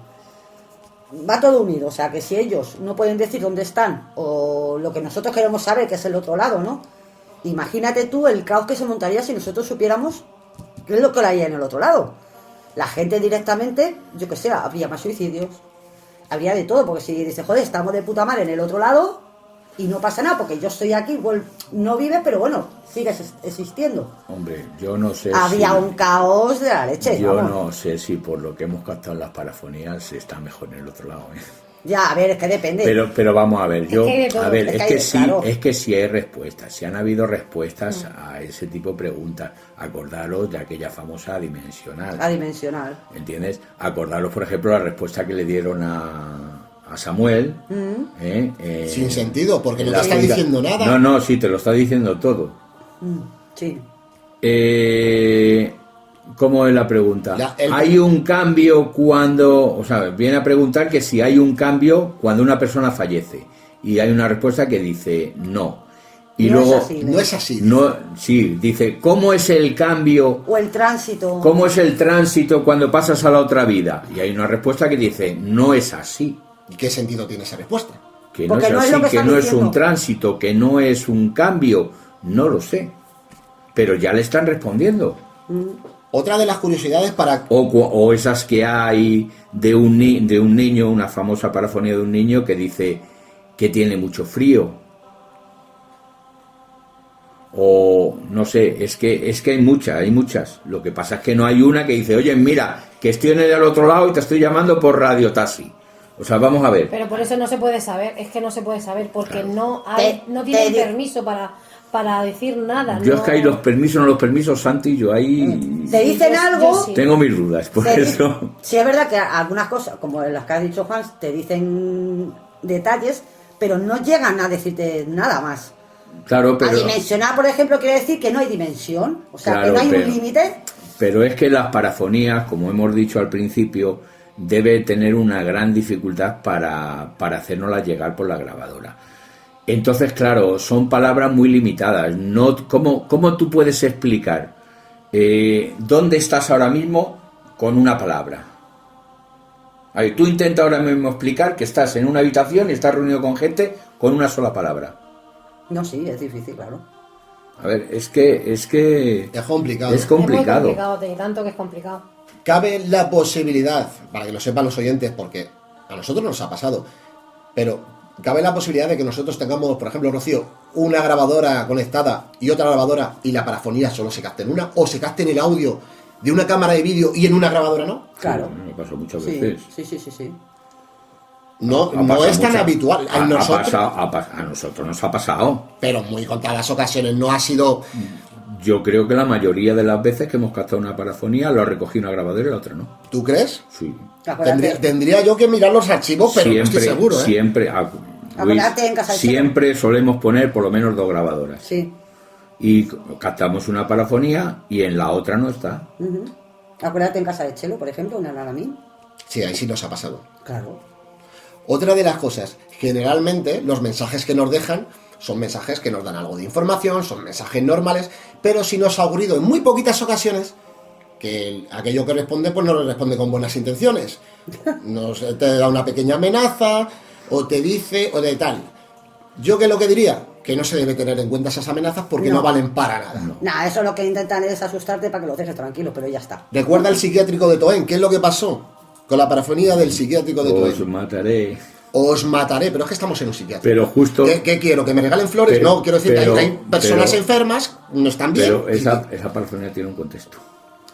Va todo unido, o sea, que si ellos no pueden decir dónde están, o lo que nosotros queremos saber, que es el otro lado, ¿no? Imagínate tú el caos que se montaría si nosotros supiéramos qué es lo que hay en el otro lado. La gente directamente, yo que sé, habría más suicidios, habría de todo, porque si dice, joder, estamos de puta madre en el otro lado y no pasa nada, porque yo estoy aquí, no vives, pero bueno, sigues existiendo. Hombre, yo no sé había un caos de la leche. Yo no sé si por lo que hemos captado en las parafonías está mejor en el otro lado, Ya, a ver, es que depende. Pero vamos a ver, es que sí hay respuestas, sí han habido respuestas a ese tipo de preguntas. Acordaros de aquella famosa adimensional. ¿Entiendes? Acordaros, por ejemplo, la respuesta que le dieron a Samuel. Sin sentido, porque no te está diciendo nada. No, sí, te lo está diciendo todo. Sí. ¿Cómo es la pregunta? El- Hay un cambio cuando... O sea, viene a preguntar que si hay un cambio cuando una persona fallece. Y hay una respuesta que dice no. Y No es luego... así. No es así. No, sí, dice, ¿cómo es el cambio? O el tránsito. ¿Cómo es el tránsito cuando pasas a la otra vida? Y hay una respuesta que dice, no es así. ¿Y qué sentido tiene esa respuesta? Que no Porque es no es así, lo que que están no es diciendo. un tránsito, que no es un cambio. No lo sé. Pero ya le están respondiendo. Otra de las curiosidades para... O esas que hay de un niño, una famosa parafonía de un niño que dice que tiene mucho frío. O no sé, es que hay muchas. Lo que pasa es que no hay una que dice, oye, mira, que estoy en el otro lado y te estoy llamando por Radio Taxi. O sea, vamos a ver. Pero por eso no se puede saber, es que no se puede saber, porque no Te tienen di- permiso para decir nada. Yo no. es que hay los permisos, no los permisos, Santi, yo ahí Te dicen yo- algo. yo sí. tengo mis dudas, por te di- eso. Sí, es verdad que algunas cosas, como las que ha dicho Juan, te dicen detalles, pero no llegan a decirte nada más. Claro, A pero... dimensionar, por ejemplo, quiere decir que no hay dimensión. O sea, Claro, que no hay pero- un límite. Pero es que las parafonías, como hemos dicho al principio, debe tener una gran dificultad para hacérnoslas llegar por la grabadora. Entonces, claro, son palabras muy limitadas. No, ¿cómo tú puedes explicar dónde estás ahora mismo con una palabra? A ver, tú intenta ahora mismo explicar que estás en una habitación y estás reunido con gente con una sola palabra. No, sí, es difícil, claro. A ver, es que Es complicado. es complicado. Es muy complicado, de tanto que es complicado. Cabe la posibilidad, para que lo sepan los oyentes, porque a nosotros nos ha pasado, pero cabe la posibilidad de que nosotros tengamos, por ejemplo, Rocío, una grabadora conectada y otra grabadora y la parafonía solo se capte en una, o se capte en el audio de una cámara de vídeo y en una grabadora no. Claro. Me pasó muchas Sí, veces. sí. No, Ha no pasado es tan mucho. habitual. A nosotros, A nosotros nos ha pasado. pero muy contadas ocasiones, no ha sido... Yo creo que la mayoría de las veces que hemos captado una parafonía lo ha recogido una grabadora y la otra no. ¿Tú crees? Sí. Acuérdate, Tendría yo que mirar los archivos, pero no estoy seguro, ¿eh? Siempre, Acuérdate en casa de siempre solemos poner por lo menos 2 grabadoras. sí. Y captamos una parafonía y en la otra no está. Ujú. Acuérdate en casa de Chelo, por ejemplo, una Alamín. Sí, ahí sí nos ha pasado. Claro. Otra de las cosas, generalmente los mensajes que nos dejan son mensajes que nos dan algo de información, son mensajes normales, pero si nos ha ocurrido en muy poquitas ocasiones que aquello que responde pues no le responde con buenas intenciones. Te da una pequeña amenaza o te dice o de tal. Yo que lo que diría, que no se debe tener en cuenta esas amenazas porque no valen para nada. Nada, eso lo que intentan es asustarte para que lo dejes tranquilo, pero ya está. Recuerda el psiquiátrico de Toen, ¿qué es lo que pasó con la parafonía del psiquiátrico de Os Toen? mataré. Os mataré, pero es que estamos en un psiquiátrico. Pero justo... ¿Qué quiero? ¿Que me regalen flores? Pero- No, quiero decir que pero- hay personas pero- enfermas, no están bien. Pero esa parafonía tiene un contexto.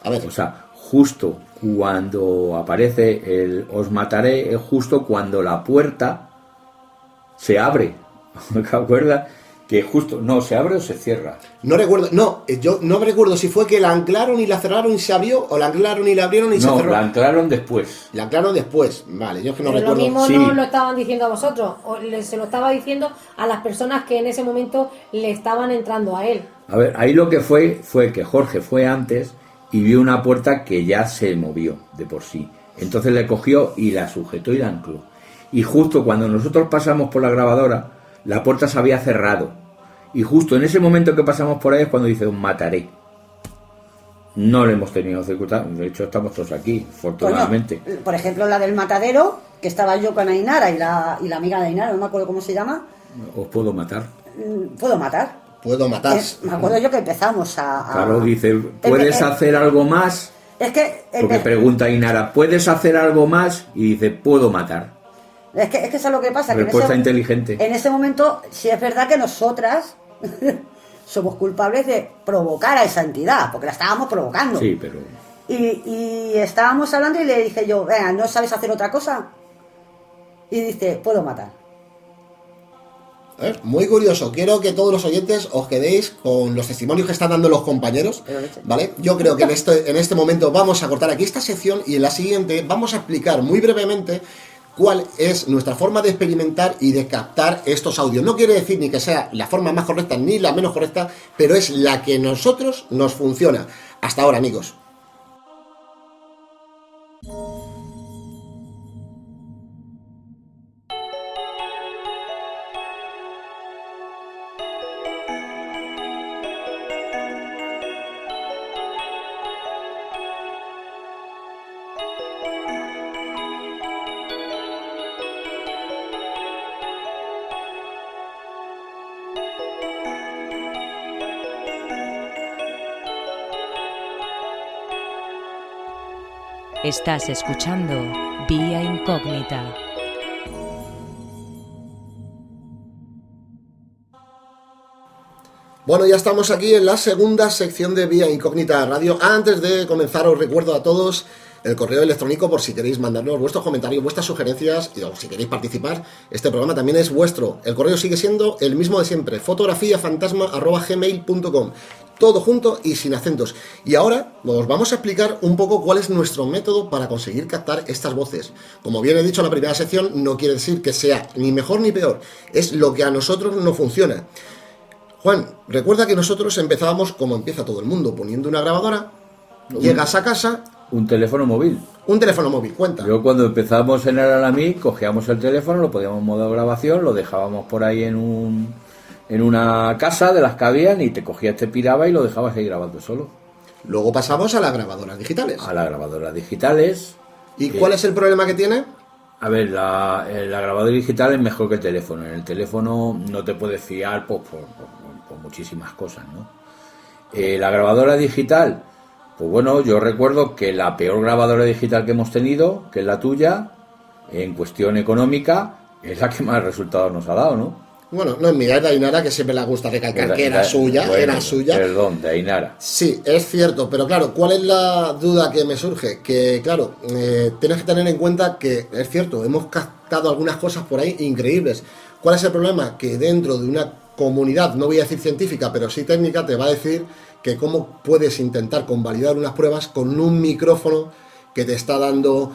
A ver, O sea, justo cuando aparece el os mataré, es justo cuando la puerta se abre. ¿Te acuerdas? Que justo, no, se abre o se cierra. no recuerdo, yo no recuerdo si fue que la anclaron y la cerraron y se abrió, o la anclaron y la abrieron y se No, cerró. la anclaron después. La anclaron después, vale, yo es que no Pero lo recuerdo. mismo Sí. no lo estaban diciendo a vosotros, se lo estaba diciendo a las personas que en ese momento le estaban entrando a él. A ver, ahí lo que fue que Jorge fue antes y vio una puerta que ya se movió de por sí. Entonces le cogió y la sujetó y la ancló. Y justo cuando nosotros pasamos por la grabadora, la puerta se había cerrado. Y justo en ese momento que pasamos por ahí es cuando dice, os mataré. No le hemos tenido circunstancias. De hecho, estamos todos aquí, afortunadamente. Coño, por ejemplo, la del matadero, que estaba yo con Ainara y la amiga de Ainara, no me acuerdo cómo se llama, Os puedo matar. puedo matar. Puedo matar. Me acuerdo yo que empezamos a... Claro, dice, ¿puedes hacer algo más? Es que... Porque pregunta Inara, ¿puedes hacer algo más? Y dice, puedo matar. Es que eso es lo que pasa. Respuesta que inteligente. En ese momento, sí es verdad que nosotras somos culpables de provocar a esa entidad, porque la estábamos provocando. Sí, pero... Y estábamos hablando y le dije yo, venga, ¿no sabes hacer otra cosa? Y dice, puedo matar. Muy curioso, quiero que todos los oyentes os quedéis con los testimonios que están dando los compañeros, ¿vale? Yo creo que en este momento vamos a cortar aquí esta sección y en la siguiente vamos a explicar muy brevemente cuál es nuestra forma de experimentar y de captar estos audios. No quiere decir ni que sea la forma más correcta ni la menos correcta, pero es la que nosotros nos funciona. Hasta ahora, amigos. Estás escuchando Vía Incógnita. Bueno, ya estamos aquí en la segunda sección de Vía Incógnita Radio. Antes de comenzar, os recuerdo a todos el correo electrónico por si queréis mandarnos vuestros comentarios, vuestras sugerencias, o si queréis participar. Este programa también es vuestro. El correo sigue siendo el mismo de siempre: fotografiafantasma@gmail.com. Todo junto y sin acentos. Y ahora os vamos a explicar un poco cuál es nuestro método para conseguir captar estas voces. Como bien he dicho en la primera sección, no quiere decir que sea ni mejor ni peor. Es lo que a nosotros nos funciona. Juan, recuerda que nosotros empezábamos como empieza todo el mundo, poniendo una grabadora, llegas a casa... Un teléfono móvil. Un teléfono móvil, cuenta. Yo cuando empezábamos en el Alamí, cogíamos el teléfono, lo poníamos en modo grabación, lo dejábamos por ahí en una casa de las que habían y te cogías, te piraba y lo dejabas ahí grabando solo. Luego pasamos a las grabadoras digitales. A las grabadoras digitales. ¿Y cuál es el problema que tiene? A ver, la grabadora digital es mejor que el teléfono. En el teléfono no te puedes fiar por muchísimas cosas, ¿no? La grabadora digital, pues bueno, yo recuerdo que la peor grabadora digital que hemos tenido, que es la tuya, en cuestión económica, es la que más resultados nos ha dado, ¿no? Bueno, no es mía, es de Ainara, que siempre le gusta recalcar que era suya, bueno, era suya. Perdón, de Ainara. Sí, es cierto, pero claro, ¿cuál es la duda que me surge? Que claro, tienes que tener en cuenta que es cierto, hemos captado algunas cosas por ahí increíbles. ¿Cuál es el problema? Que dentro de una comunidad, no voy a decir científica, pero sí técnica, te va a decir que cómo puedes intentar convalidar unas pruebas con un micrófono que te está dando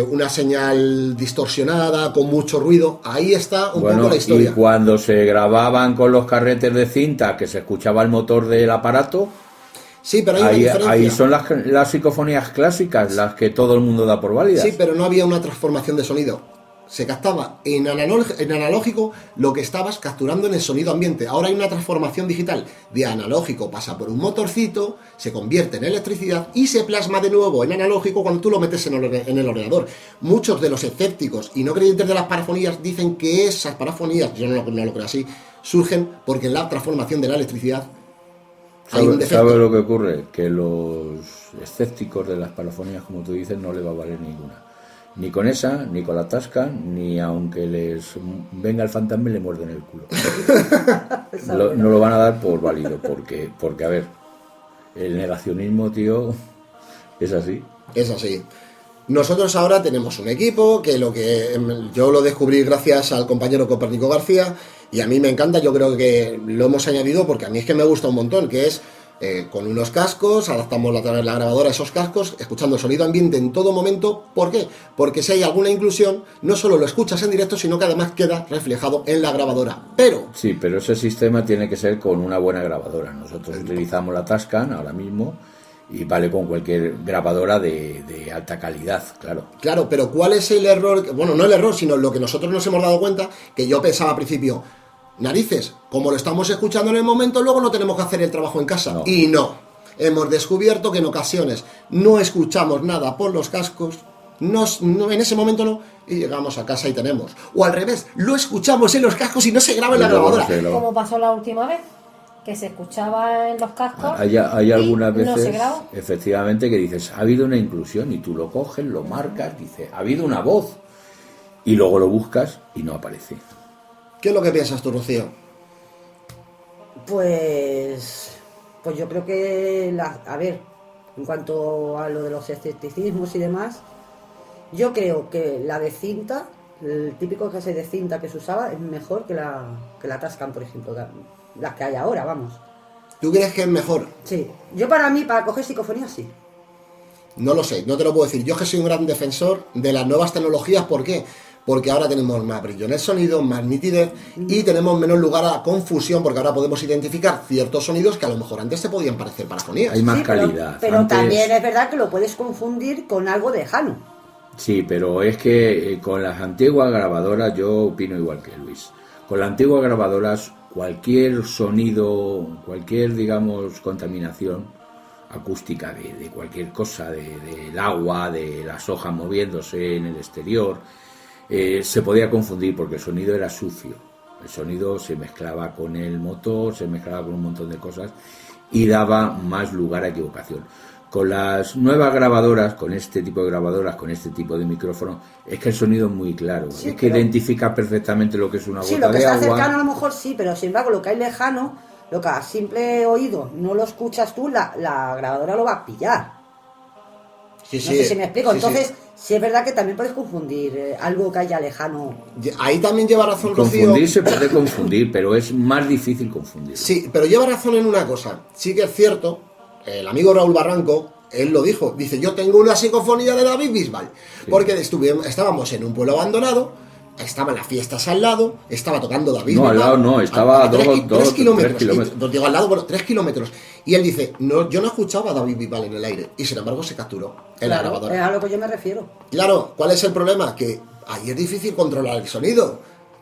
una señal distorsionada, con mucho ruido. Ahí está un poco la historia. Y cuando se grababan con los carretes de cinta, que se escuchaba el motor del aparato, sí, pero hay una diferencia. Ahí son las psicofonías clásicas, las que todo el mundo da por válidas. Sí, pero no había una transformación de sonido. Se captaba en analógico lo que estabas capturando en el sonido ambiente. Ahora hay una transformación digital. De analógico pasa por un motorcito, se convierte en electricidad y se plasma de nuevo en analógico cuando tú lo metes en el ordenador. Muchos de los escépticos y no creyentes de las parafonías dicen que esas parafonías, yo no lo creo así, surgen porque en la transformación de la electricidad hay un defecto. ¿Sabe lo que ocurre? Que los escépticos de las parafonías, como tú dices, no les va a valer ninguna. Ni con esa, ni con la Tascam, ni aunque les venga el fantasma y le muerden el culo. No lo van a dar por válido, porque a ver, el negacionismo, tío, es así. Es así. Nosotros ahora tenemos un equipo que yo lo descubrí gracias al compañero Copérnico García y a mí me encanta. Yo creo que lo hemos añadido porque a mí es que me gusta un montón, que es con unos cascos, adaptamos la grabadora a esos cascos, escuchando el sonido ambiente en todo momento. ¿Por qué? Porque si hay alguna inclusión, no solo lo escuchas en directo, sino que además queda reflejado en la grabadora. Sí, pero ese sistema tiene que ser con una buena grabadora. Nosotros utilizamos la Tascam ahora mismo y vale con cualquier grabadora de alta calidad, claro. Claro, pero ¿cuál es el error? Bueno, no el error, sino lo que nosotros nos hemos dado cuenta, que yo pensaba al principio, narices, como lo estamos escuchando en el momento, luego no tenemos que hacer el trabajo en casa. No. Y no, hemos descubierto que en ocasiones no escuchamos nada por los cascos, en ese momento no, y llegamos a casa y tenemos. O al revés, lo escuchamos en los cascos y no se graba en la grabadora. Como pasó la última vez, que se escuchaba en los cascos. Hay algunas veces, no se grabó. Efectivamente, que dices, ha habido una inclusión, y tú lo coges, lo marcas, dices, ha habido una voz, y luego lo buscas y no aparece. ¿Qué es lo que piensas tú, Rocío? Pues yo creo que, a ver, en cuanto a lo de los escepticismos y demás, yo creo que la de cinta, el típico cassette de cinta que se usaba, es mejor que la Tascam, por ejemplo, las que hay ahora, vamos. ¿Tú crees que es mejor? Sí, yo para coger psicofonía, sí. No lo sé, no te lo puedo decir. Yo es que soy un gran defensor de las nuevas tecnologías. ¿Por qué? porque ahora tenemos más brillo en el sonido, más nitidez y tenemos menos lugar a la confusión, porque ahora podemos identificar ciertos sonidos que a lo mejor antes te podían parecer parafonías. Hay más Sí, calidad. Pero Antes- también es verdad que lo puedes confundir con algo lejano. Sí, pero es que con las antiguas grabadoras yo opino igual que Luis. Con las antiguas grabadoras cualquier sonido, cualquier, digamos, contaminación acústica de cualquier cosa, del agua, de las hojas moviéndose en el exterior, se podía confundir porque el sonido era sucio. El sonido se mezclaba con el motor, se mezclaba con un montón de cosas y daba más lugar a equivocación. Con las nuevas grabadoras, con este tipo de grabadoras, con este tipo de micrófono, es que el sonido es muy claro. Sí, es que pero- identifica perfectamente lo que es una Sí, gota lo que de está agua. cercano a lo mejor sí, pero sin embargo lo que hay lejano, lo que a simple oído no lo escuchas tú, la grabadora lo va a pillar. Sí, No sé si me explico. sí, Entonces, sí. sí es verdad que también puedes confundir algo que haya lejano. Ahí también lleva razón Rocío. Confundir se puede confundir, pero es más difícil confundir. Sí, pero lleva razón en una cosa. Sí que es cierto, el amigo Raúl Barranco, él lo dijo. Dice, yo tengo una psicofonía de David Bisbal. Sí. Porque estábamos en un pueblo abandonado, estaban las fiestas al lado, estaba tocando David No, Bisbal. al lado no, estaba a 3 3 kilómetros. kilómetros. Y, digo, al lado, bueno, 3 kilómetros. Y él dice, no, yo no escuchaba a David Bisbal en el aire. Y sin embargo se capturó en la Claro, grabadora. es a lo que yo me refiero. Claro, ¿cuál es el problema? Que ahí es difícil controlar el sonido.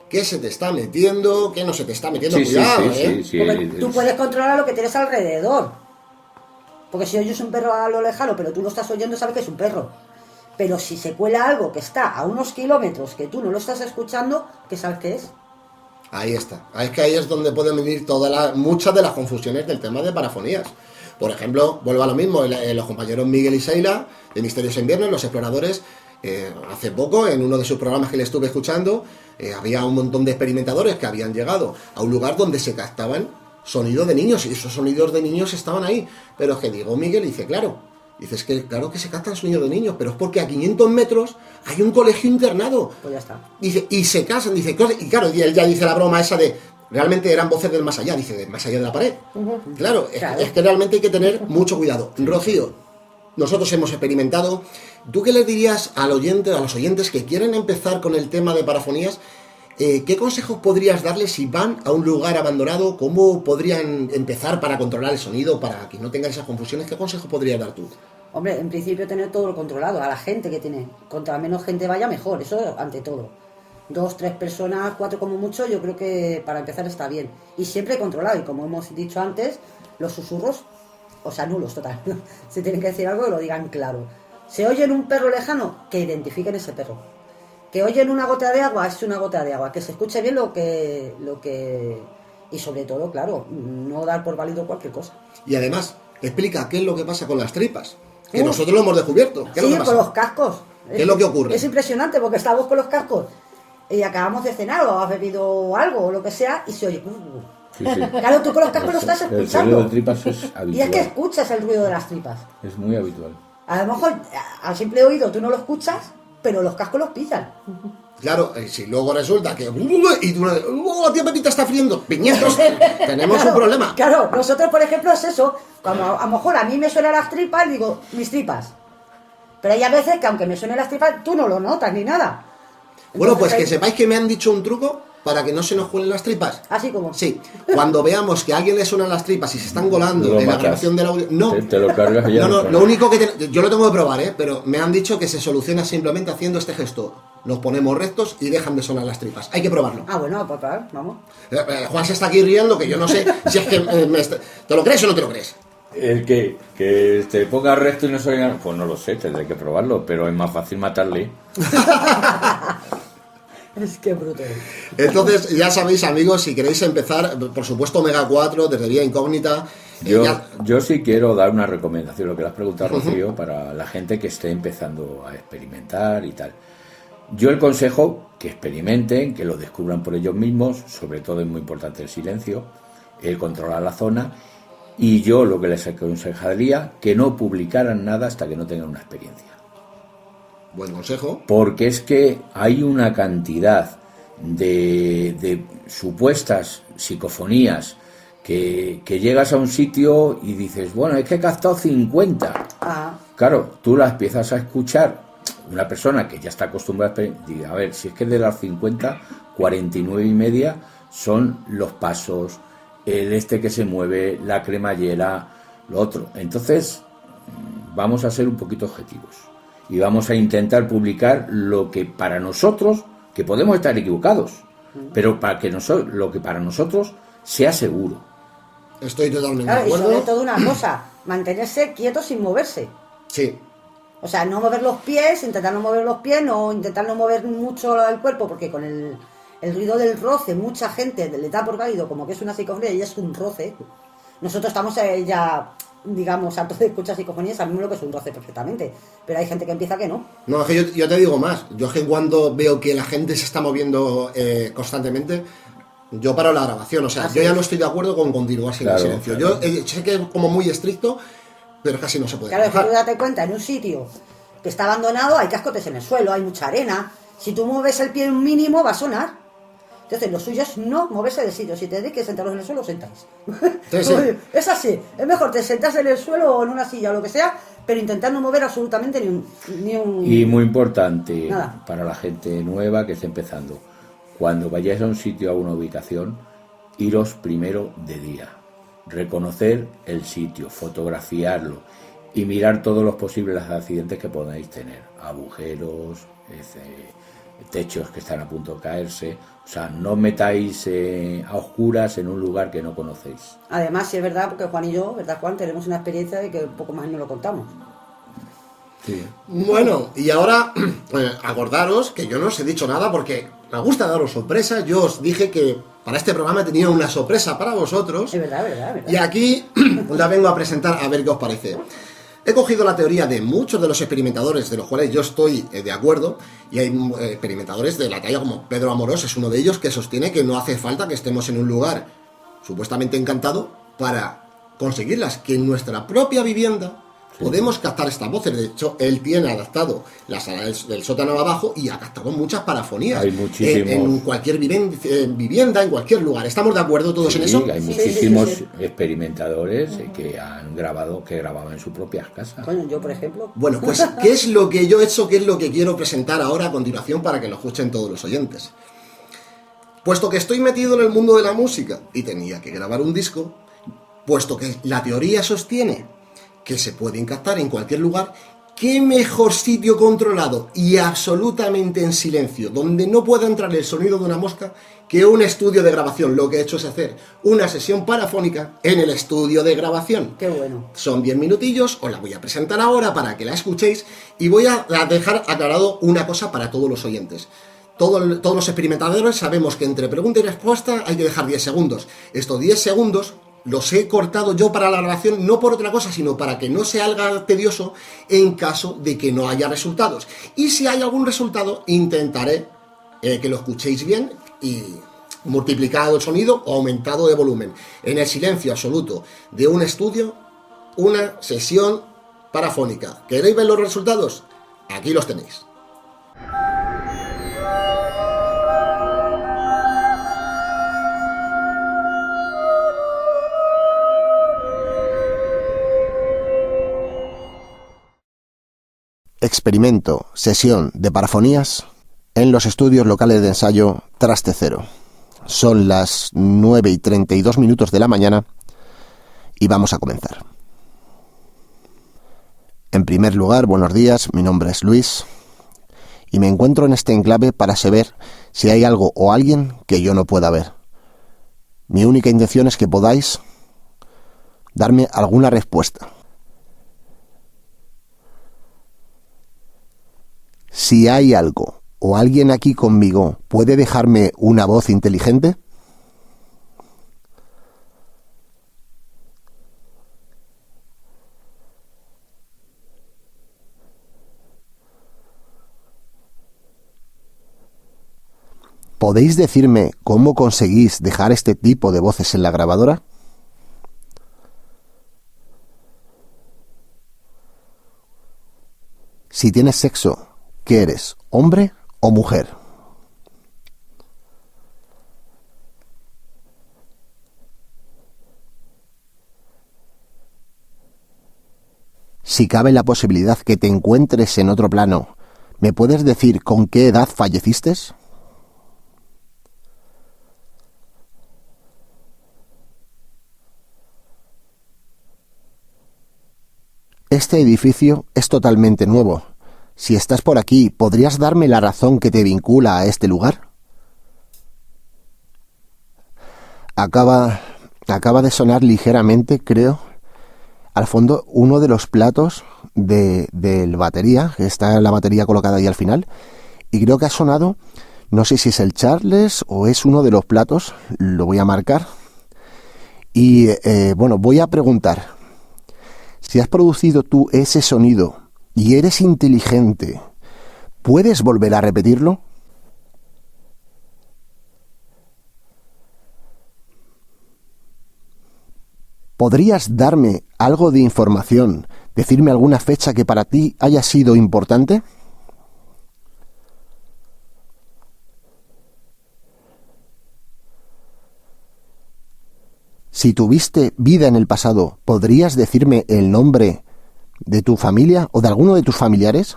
¿Qué se te está metiendo? ¿Qué no se te está metiendo? Sí, sí, Cuidado, sí, ¿eh? sí, sí. Porque tú puedes controlar lo que tienes alrededor. Porque si oyes un perro a lo lejano, pero tú lo estás oyendo, sabes que es un perro. Pero si se cuela algo que está a unos kilómetros, que tú no lo estás escuchando, ¿qué sabes qué es? Ahí está. Es que ahí es donde pueden venir muchas de las confusiones del tema de parafonías. Por ejemplo, vuelvo a lo mismo, los compañeros Miguel y Seila, de Misterios en Invierno, Los Exploradores, hace poco, en uno de sus programas que le estuve escuchando, había un montón de experimentadores que habían llegado a un lugar donde se captaban sonidos de niños, y esos sonidos de niños estaban ahí. Pero es que digo, Miguel dice, claro, dices que claro que se captan sonidos de niños, pero es porque a 500 metros hay un colegio internado. Pues ya está. Dice, y se casan, dice, y claro, y él ya dice la broma esa de, realmente eran voces del más allá, dice, del más allá de la pared. Claro, Claro. es que realmente hay que tener mucho cuidado. Rocío, nosotros hemos experimentado. ¿Tú qué les dirías a los oyentes que quieren empezar con el tema de parafonías? ¿Qué consejos podrías darles si van a un lugar abandonado? ¿Cómo podrían empezar para controlar el sonido, para que no tengan esas confusiones? ¿Qué consejos podrías dar tú? Hombre, en principio tener todo lo controlado, a la gente que tiene. Contra menos gente vaya, mejor, eso ante todo. 2, 3 personas, 4 como mucho, yo creo que para empezar está bien. Y siempre controlado, y como hemos dicho antes, los susurros, o sea, nulos, total. Si tienen que decir algo, que lo digan claro. ¿Se oyen un perro lejano? Que identifiquen ese perro. Que oyen una gota de agua, es una gota de agua. Que se escuche bien lo que... Y sobre todo, claro, no dar por válido cualquier cosa. Y además, explica qué es lo que pasa con las tripas. Que Uf. nosotros lo hemos descubierto. ¿Qué es lo Sí, que pasa? con los cascos. ¿Qué es lo que ocurre? Es impresionante porque estamos con los cascos y acabamos de cenar o has bebido algo o lo que sea y se oye... Sí, sí. Claro, tú con los cascos lo estás El sonido escuchando. de tripas es Y es que habitual. escuchas el ruido de las tripas. Es muy habitual. A lo mejor al simple oído tú no lo escuchas, pero los cascos los pillan. Claro, si luego resulta que... Y tú, la tía Pepita está friendo piñetos, tenemos un problema. Claro, nosotros, por ejemplo, es eso. Cuando a lo mejor a mí me suenan las tripas, digo, mis tripas. Pero hay a veces que aunque me suenen las tripas, tú no lo notas ni nada. Bueno, Entonces, pues que hay- sepáis que me han dicho un truco para que no se nos cuelen las tripas. Así como... Sí, cuando veamos que a alguien le suenan las tripas y se están colando No lo en la matas. grabación del audio... No, Te lo cargas y ya no, no lo suena. único que... Yo lo tengo que probar, pero me han dicho que se soluciona simplemente haciendo este gesto. Nos ponemos rectos y dejan de sonar las tripas. Hay que probarlo. Ah, bueno, pues vamos. Juan se está aquí riendo, que yo no sé si es que... ¿Te lo crees o no te lo crees? El que te ponga recto y no se oiga, pues no lo sé, tendré que probarlo, pero es más fácil matarle. Es que bruto. Entonces, ya sabéis, amigos, si queréis empezar, por supuesto, Omega 4, desde Vía Incógnita... Yo sí quiero dar una recomendación, lo que le has preguntado, Rocío, para la gente que esté empezando a experimentar y tal. Yo el consejo que experimenten, que lo descubran por ellos mismos, sobre todo es muy importante el silencio, el controlar la zona, y yo lo que les aconsejaría, que no publicaran nada hasta que no tengan una experiencia. Buen consejo. Porque es que hay una cantidad de supuestas psicofonías que llegas a un sitio y dices, bueno, es que he captado 50. Ah, Claro, tú la empiezas a escuchar una persona que ya está acostumbrada diga, a ver, si es que de las 50, 49 y media son los pasos, el que se mueve, la cremallera, lo otro. Entonces, vamos a ser un poquito objetivos y vamos a intentar publicar lo que para nosotros, que podemos estar equivocados, pero para que lo que para nosotros sea seguro. Estoy totalmente Claro, de y acuerdo. sobre todo una cosa, mantenerse quietos sin moverse. Sí. O sea, no mover los pies, intentar no mover los pies, intentar no mover mucho el cuerpo, porque con el ruido del roce, mucha gente le da por válido como que es una psicofonía y es un roce. Nosotros estamos ya, digamos, hartos de escuchar psicofonías, sabemos lo que es un roce perfectamente, pero hay gente que empieza que no. No, es que yo te digo más. Yo es que cuando veo que la gente se está moviendo constantemente, yo paro la grabación. O sea, Así yo ya es. no estoy de acuerdo con continuar sin Claro, el silencio. claro. Yo sé que es como muy estricto, pero casi no se puede Claro, es que tú trabajar. date cuenta, en un sitio que está abandonado hay cascotes en el suelo, hay mucha arena. Si tú mueves el pie un mínimo, va a sonar. Entonces, lo suyo es no moverse del sitio. Si tenéis que sentaros en el suelo, sentáis. Sí, sí. Es así. Es mejor te sentás en el suelo o en una silla o lo que sea, pero intentar no mover absolutamente ni un... Y muy importante Nada. para la gente nueva que está empezando, cuando vayáis a un sitio, a una ubicación, iros primero de día, reconocer el sitio, fotografiarlo y mirar todos los posibles accidentes que podáis tener, agujeros, techos que están a punto de caerse. O sea, no metáis a oscuras en un lugar que no conocéis. Además, sí es verdad, porque Juan y yo, ¿verdad, Juan? Tenemos una experiencia de que un poco más no lo contamos. Sí. Bueno, y ahora acordaros que yo no os he dicho nada porque me gusta daros sorpresas. Yo os dije que para este programa tenía una sorpresa para vosotros. Es verdad, verdad, verdad. Y aquí la vengo a presentar a ver qué os parece. He cogido la teoría de muchos de los experimentadores, de los cuales yo estoy de acuerdo, y hay experimentadores de la talla como Pedro Amorós, es uno de ellos, que sostiene que no hace falta que estemos en un lugar supuestamente encantado para conseguirlas, que en nuestra propia vivienda podemos captar estas voces. De hecho, él tiene adaptado la sala del sótano abajo y ha captado muchas parafonías. Hay muchísimos. En cualquier vivienda, en cualquier lugar. ¿Estamos de acuerdo todos en eso? Hay Sí, muchísimos sí, sí. experimentadores que han grabado, que grababan en sus propias casas. Coño, yo, por ejemplo... Bueno, pues, ¿qué es lo que yo he hecho? ¿Qué es lo que quiero presentar ahora a continuación para que lo escuchen todos los oyentes? Puesto que estoy metido en el mundo de la música y tenía que grabar un disco, puesto que la teoría sostiene que se pueden captar en cualquier lugar, ¿qué mejor sitio controlado y absolutamente en silencio, donde no pueda entrar el sonido de una mosca, que un estudio de grabación? Lo que he hecho es hacer una sesión parafónica en el estudio de grabación. Qué bueno. Son 10 minutillos, os la voy a presentar ahora para que la escuchéis y voy a dejar aclarado una cosa para todos los oyentes. Todos los experimentadores sabemos que entre pregunta y respuesta hay que dejar 10 segundos. Estos 10 segundos los he cortado yo para la grabación, no por otra cosa, sino para que no se haga tedioso en caso de que no haya resultados. Y si hay algún resultado, intentaré que lo escuchéis bien y multiplicado el sonido o aumentado de volumen. En el silencio absoluto de un estudio, una sesión parafónica. ¿Queréis ver los resultados? Aquí los tenéis. Experimento, sesión de parafonías en los estudios locales de ensayo Traste Cero. Son las 9:32 de la mañana y vamos a comenzar. En primer lugar, buenos días, mi nombre es Luis y me encuentro en este enclave para saber si hay algo o alguien que yo no pueda ver. Mi única intención es que podáis darme alguna respuesta. Si hay algo o alguien aquí conmigo, ¿puede dejarme una voz inteligente? ¿Podéis decirme cómo conseguís dejar este tipo de voces en la grabadora? Si tienes sexo, ¿qué eres? ¿Hombre o mujer? Si cabe la posibilidad que te encuentres en otro plano, ¿Me puedes decir con qué edad falleciste? Este edificio es totalmente nuevo. Si estás por aquí, ¿podrías darme la razón que te vincula a este lugar? Acaba de sonar ligeramente, creo, al fondo, uno de los platos del batería, que está la batería colocada ahí al final, y creo que ha sonado, no sé si es el Charles o es uno de los platos, lo voy a marcar. Y bueno, voy a preguntar, si has producido tú ese sonido y eres inteligente, ¿puedes volver a repetirlo? ¿Podrías darme algo de información, decirme alguna fecha que para ti haya sido importante? Si tuviste vida en el pasado, ¿podrías decirme el nombre de tu familia o de alguno de tus familiares?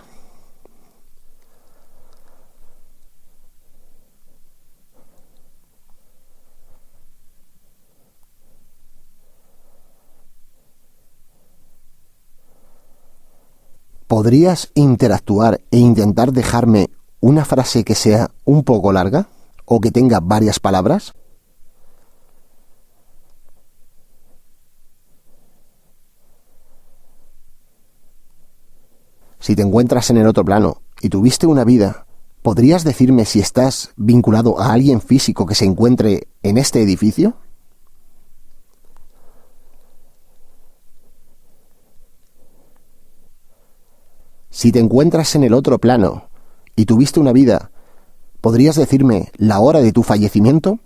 ¿Podrías interactuar e intentar dejarme una frase que sea un poco larga o que tenga varias palabras? Si te encuentras en el otro plano y tuviste una vida, ¿podrías decirme si estás vinculado a alguien físico que se encuentre en este edificio? Si te encuentras en el otro plano y tuviste una vida, ¿podrías decirme la hora de tu fallecimiento?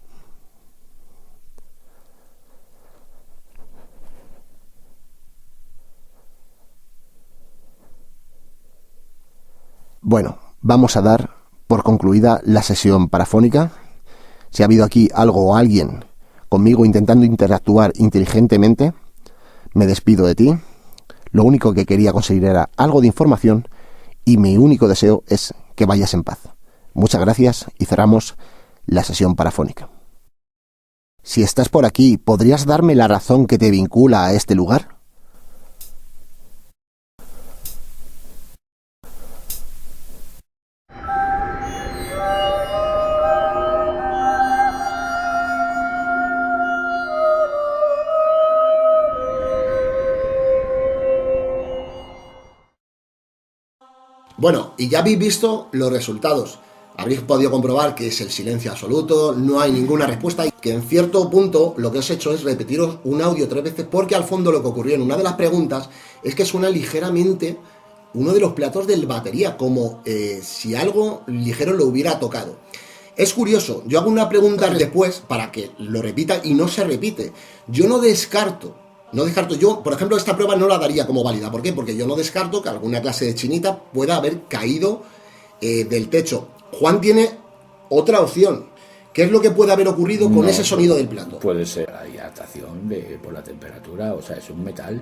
Bueno, vamos a dar por concluida la sesión parafónica. Si ha habido aquí algo o alguien conmigo intentando interactuar inteligentemente, me despido de ti. Lo único que quería conseguir era algo de información y mi único deseo es que vayas en paz. Muchas gracias y cerramos la sesión parafónica. Si estás por aquí, ¿podrías darme la razón que te vincula a este lugar? Bueno, y ya habéis visto los resultados. Habréis podido comprobar que es el silencio absoluto, no hay ninguna respuesta y que en cierto punto lo que os he hecho es repetiros un audio 3 veces porque al fondo lo que ocurrió en una de las preguntas es que suena ligeramente uno de los platos del batería, como si algo ligero lo hubiera tocado. Es curioso, yo hago una pregunta después para que lo repita y no se repite. Yo no descarto, yo, por ejemplo, esta prueba no la daría como válida. ¿Por qué? Porque yo no descarto que alguna clase de chinita pueda haber caído del techo. Juan tiene otra opción. ¿Qué es lo que puede haber ocurrido con ese sonido del plato? Puede ser la dilatación por la temperatura, o sea, es un metal.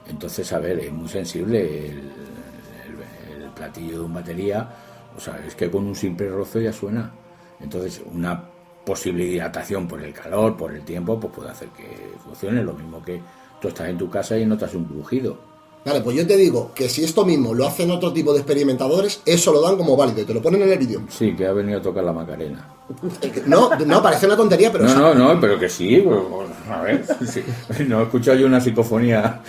Entonces, a ver, es muy sensible el platillo de una batería. O sea, es que con un simple roce ya suena. Entonces, una posible dilatación por el calor, por el tiempo, pues puede hacer que funcione. Lo mismo que tú estás en tu casa y notas un crujido. Vale, pues yo te digo que si esto mismo lo hacen otro tipo de experimentadores, eso lo dan como válido y te lo ponen en el vídeo. Sí, que ha venido a tocar la Macarena. No, parece una tontería, pero... No, pero que sí, pues, a ver, sí. No he escuchado yo una psicofonía.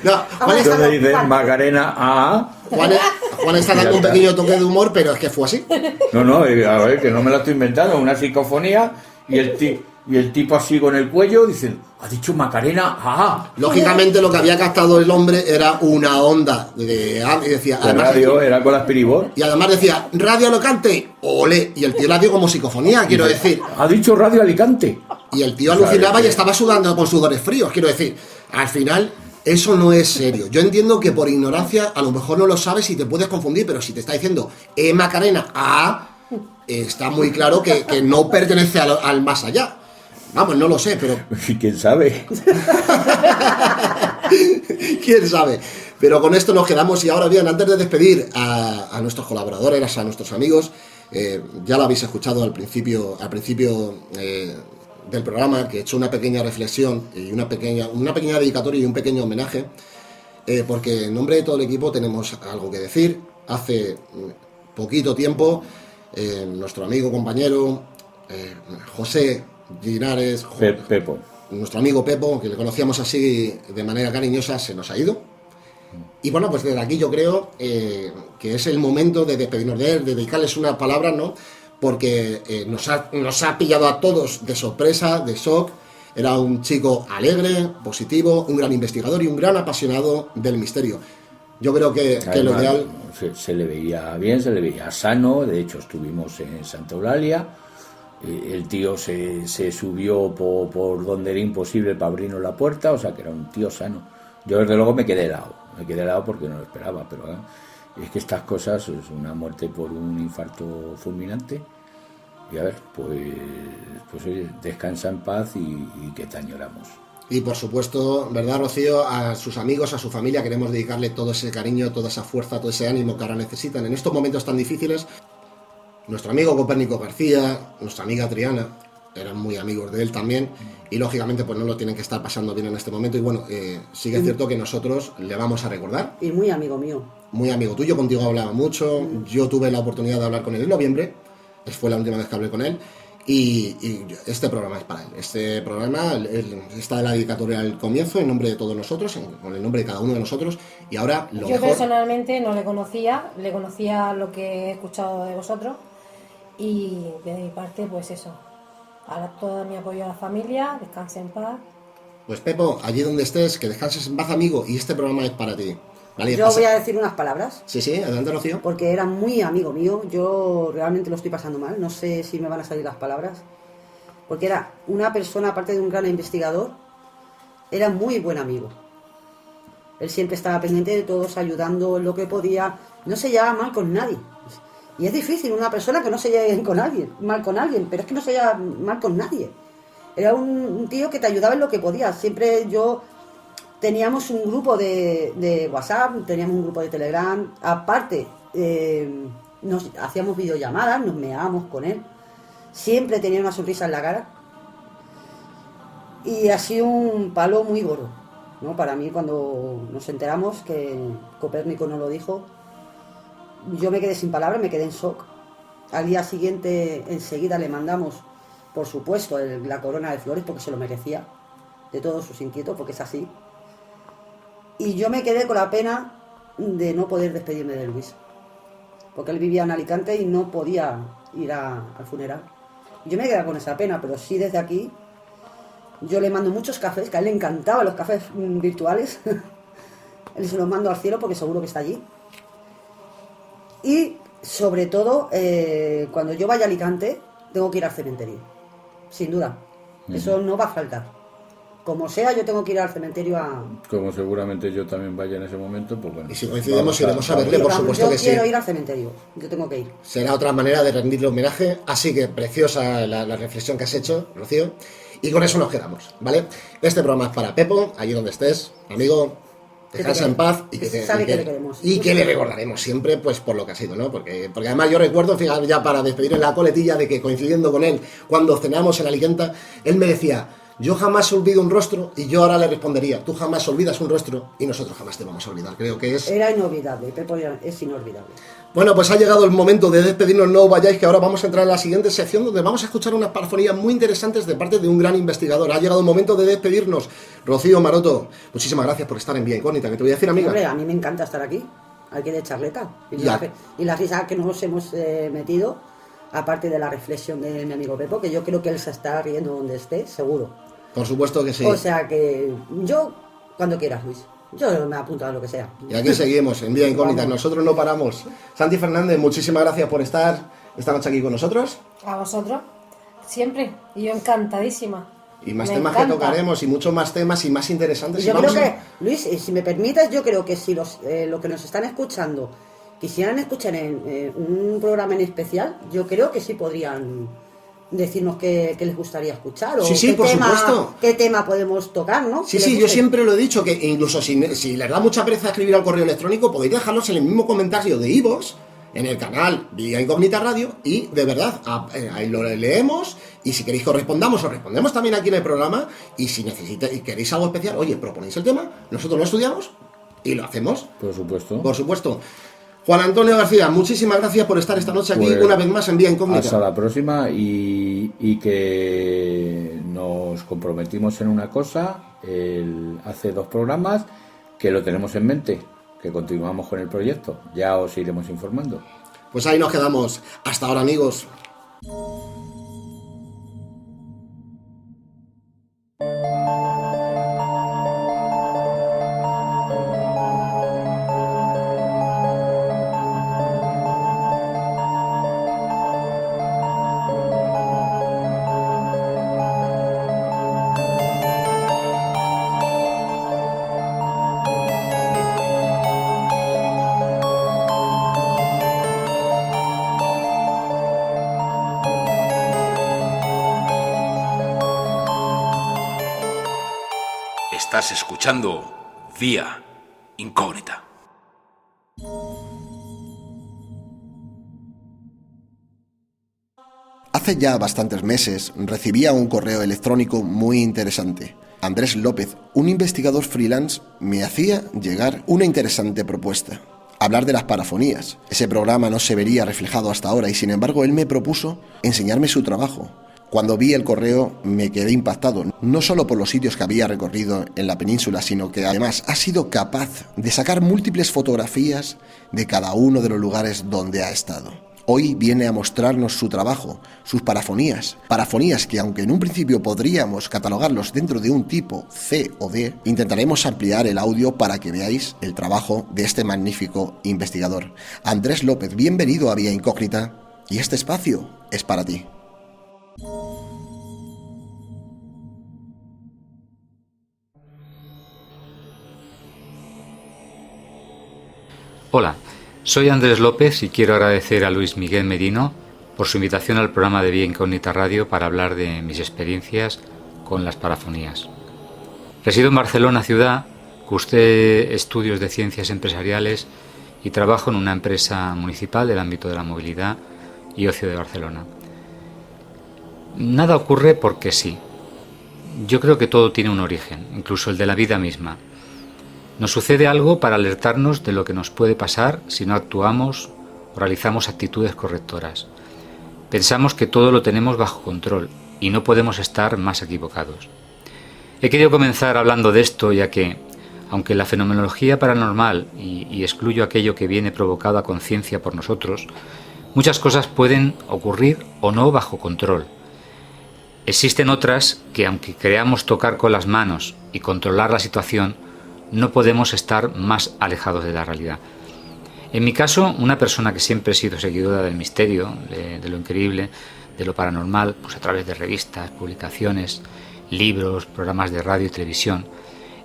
No, Juan dice Macarena a... Juan está dando un pequeño toque de humor, pero es que fue así. No, a ver, que no me lo estoy inventando, una psicofonía y el tipo así con el cuello dicen, ha dicho Macarena a... Lógicamente lo que había captado el hombre era una onda de y decía... La radio era con las piribor. Y además decía, Radio Alicante, ole, y el tío la dio como psicofonía, quiero decir. Ha dicho Radio Alicante. Y el tío alucinaba y estaba sudando con sudores fríos, quiero decir. Al final... Eso no es serio. Yo entiendo que por ignorancia a lo mejor no lo sabes y te puedes confundir, pero si te está diciendo Macarena, está muy claro que no pertenece al más allá. Vamos, no lo sé, pero... ¿Quién sabe? ¿Quién sabe? Pero con esto nos quedamos y ahora bien, antes de despedir a nuestros colaboradores, a nuestros amigos, ya lo habéis escuchado al principio del programa, que he hecho una pequeña reflexión y una pequeña dedicatoria y un pequeño homenaje, porque en nombre de todo el equipo tenemos algo que decir. Hace poquito tiempo, nuestro amigo, compañero, José Linares, Pepo. Nuestro amigo Pepo, que le conocíamos así de manera cariñosa, se nos ha ido. Y bueno, pues desde aquí yo creo que es el momento de despedirnos de él, de dedicarles unas palabras, ¿no? Porque nos ha pillado a todos de sorpresa, de shock. Era un chico alegre, positivo, un gran investigador y un gran apasionado del misterio. Yo creo que lo ideal... Se le veía bien, se le veía sano. De hecho, estuvimos en Santa Eulalia. El tío se subió por donde era imposible para abrirnos la puerta, o sea que era un tío sano. Yo desde luego me quedé helado porque no lo esperaba, pero es que estas cosas, es una muerte por un infarto fulminante, y a ver, pues oye, descansa en paz y que te añoramos. Y por supuesto, ¿verdad, Rocío? A sus amigos, a su familia, queremos dedicarle todo ese cariño, toda esa fuerza, todo ese ánimo que ahora necesitan en estos momentos tan difíciles. Nuestro amigo Copérnico García, nuestra amiga Triana, eran muy amigos de él también, y lógicamente pues no lo tienen que estar pasando bien en este momento, y bueno, sí que es cierto que nosotros le vamos a recordar. Y muy amigo mío. Muy amigo tuyo, contigo hablaba mucho, yo tuve la oportunidad de hablar con él en noviembre, fue la última vez que hablé con él, y este programa es para él. Este programa está en la dedicatoria al comienzo, en nombre de todos nosotros, con el nombre de cada uno de nosotros, y ahora lo Yo mejor... personalmente no le conocía lo que he escuchado de vosotros, y de mi parte, pues eso. Ahora todo mi apoyo a la familia, descanse en paz. Pues Pepo, allí donde estés, que descanses en paz, amigo, y este programa es para ti. ¿Vale? Yo voy a decir unas palabras. Sí, adelante, Rocío. Porque era muy amigo mío, yo realmente lo estoy pasando mal, no sé si me van a salir las palabras. Porque era una persona, aparte de un gran investigador, era muy buen amigo. Él siempre estaba pendiente de todos, ayudando en lo que podía, no se llevaba mal con nadie. Y es difícil una persona que no se lleve mal con alguien, pero es que no se lleva mal con nadie. Era un tío que te ayudaba en lo que podía. Siempre teníamos un grupo de WhatsApp, teníamos un grupo de Telegram. Aparte, nos hacíamos videollamadas, nos meábamos con él. Siempre tenía una sonrisa en la cara. Y ha sido un palo muy gordo, ¿no? Para mí, cuando nos enteramos que Copérnico nos lo dijo, yo me quedé sin palabras, me quedé en shock. Al día siguiente, enseguida le mandamos, por supuesto, la corona de flores, porque se lo merecía, de todos sus inquietos, porque es así. Y yo me quedé con la pena de no poder despedirme de Luis, porque él vivía en Alicante y no podía ir al funeral. Yo me quedé con esa pena, pero sí desde aquí, yo le mando muchos cafés, que a él le encantaban los cafés virtuales. Él se los mando al cielo porque seguro que está allí. Y sobre todo, cuando yo vaya a Alicante, tengo que ir al cementerio, sin duda. Eso no va a faltar. Como sea, yo tengo que ir al cementerio a... Como seguramente yo también vaya en ese momento, pues bueno. Y si coincidimos, iremos a verle, por supuesto que sí. Yo quiero ir al cementerio, yo tengo que ir. Será otra manera de rendirle homenaje, así que preciosa la reflexión que has hecho, Rocío. Y con eso nos quedamos, ¿vale? Este programa es para Pepo, allí donde estés, amigo. Descansa en paz y que le recordaremos siempre pues por lo que ha sido, ¿no? Porque además yo recuerdo, fíjate, ya para despedir en la coletilla, de que coincidiendo con él cuando cenamos en Alicante, él me decía: yo jamás olvido un rostro, y yo ahora le respondería: tú jamás olvidas un rostro y nosotros jamás te vamos a olvidar. Creo que es... Era inolvidable, Pepo es inolvidable. Bueno, pues ha llegado el momento de despedirnos, no vayáis, que ahora vamos a entrar en la siguiente sección donde vamos a escuchar unas parafonías muy interesantes de parte de un gran investigador. Ha llegado el momento de despedirnos. Rocío Maroto, muchísimas gracias por estar en Vía Incógnita, que te voy a decir, amiga. Hombre, a mí me encanta estar aquí, aquí de charleta. Y la risa que nos hemos metido, aparte de la reflexión de mi amigo Pepo, que yo creo que él se está riendo donde esté, seguro. Por supuesto que sí. O sea que yo, cuando quieras, Luis. Yo me apunto a lo que sea. Y aquí seguimos, en Vía Incógnita. Nosotros no paramos. Santi Fernández, muchísimas gracias por estar esta noche aquí con nosotros. A vosotros, siempre. Y yo encantadísima. Y más temas que tocaremos, y muchos más temas y más interesantes. Yo creo que, Luis, si me permites, yo creo que si los que nos están escuchando quisieran escuchar en un programa en especial, yo creo que sí podrían decirnos qué les gustaría escuchar o Sí, por supuesto. qué tema podemos tocar, ¿no? Sí, yo siempre lo he dicho, que incluso si les da mucha pereza escribir al correo electrónico, podéis dejarlos en el mismo comentario de iVoox, en el canal Vía Incógnita Radio, y de verdad, ahí lo leemos, y si queréis que os respondamos, os respondemos también aquí en el programa, y si necesitáis, queréis algo especial, oye, proponéis el tema, nosotros lo estudiamos y lo hacemos. Por supuesto. Por supuesto. Juan Antonio García, muchísimas gracias por estar esta noche aquí una vez más en Vía Incógnita. Hasta la próxima, y que nos comprometimos en una cosa hace 2 programas, que lo tenemos en mente, que continuamos con el proyecto. Ya os iremos informando. Pues ahí nos quedamos. Hasta ahora, amigos. Estás escuchando Vía Incógnita. Hace ya bastantes meses recibía un correo electrónico muy interesante. Andrés López, un investigador freelance, me hacía llegar una interesante propuesta. Hablar de las parafonías. Ese programa no se vería reflejado hasta ahora y sin embargo él me propuso enseñarme su trabajo. Cuando vi el correo me quedé impactado, no solo por los sitios que había recorrido en la península, sino que además ha sido capaz de sacar múltiples fotografías de cada uno de los lugares donde ha estado. Hoy viene a mostrarnos su trabajo, sus parafonías que aunque en un principio podríamos catalogarlos dentro de un tipo C o D, intentaremos ampliar el audio para que veáis el trabajo de este magnífico investigador. Andrés López, bienvenido a Vía Incógnita, y este espacio es para ti. Hola, soy Andrés López y quiero agradecer a Luis Miguel Merino por su invitación al programa de Vía Incógnita Radio para hablar de mis experiencias con las parafonías. Resido en Barcelona ciudad, cursé estudios de ciencias empresariales y trabajo en una empresa municipal del ámbito de la movilidad y ocio de Barcelona. Nada ocurre porque sí. Yo creo que todo tiene un origen, incluso el de la vida misma. Nos sucede algo para alertarnos de lo que nos puede pasar si no actuamos o realizamos actitudes correctoras. Pensamos que todo lo tenemos bajo control y no podemos estar más equivocados. He querido comenzar hablando de esto ya que, aunque la fenomenología paranormal y excluyo aquello que viene provocado a conciencia por nosotros, muchas cosas pueden ocurrir o no bajo control. Existen otras que, aunque creamos tocar con las manos y controlar la situación, no podemos estar más alejados de la realidad. En mi caso, una persona que siempre he sido seguidora del misterio, de lo increíble, de lo paranormal, pues a través de revistas, publicaciones, libros, programas de radio y televisión,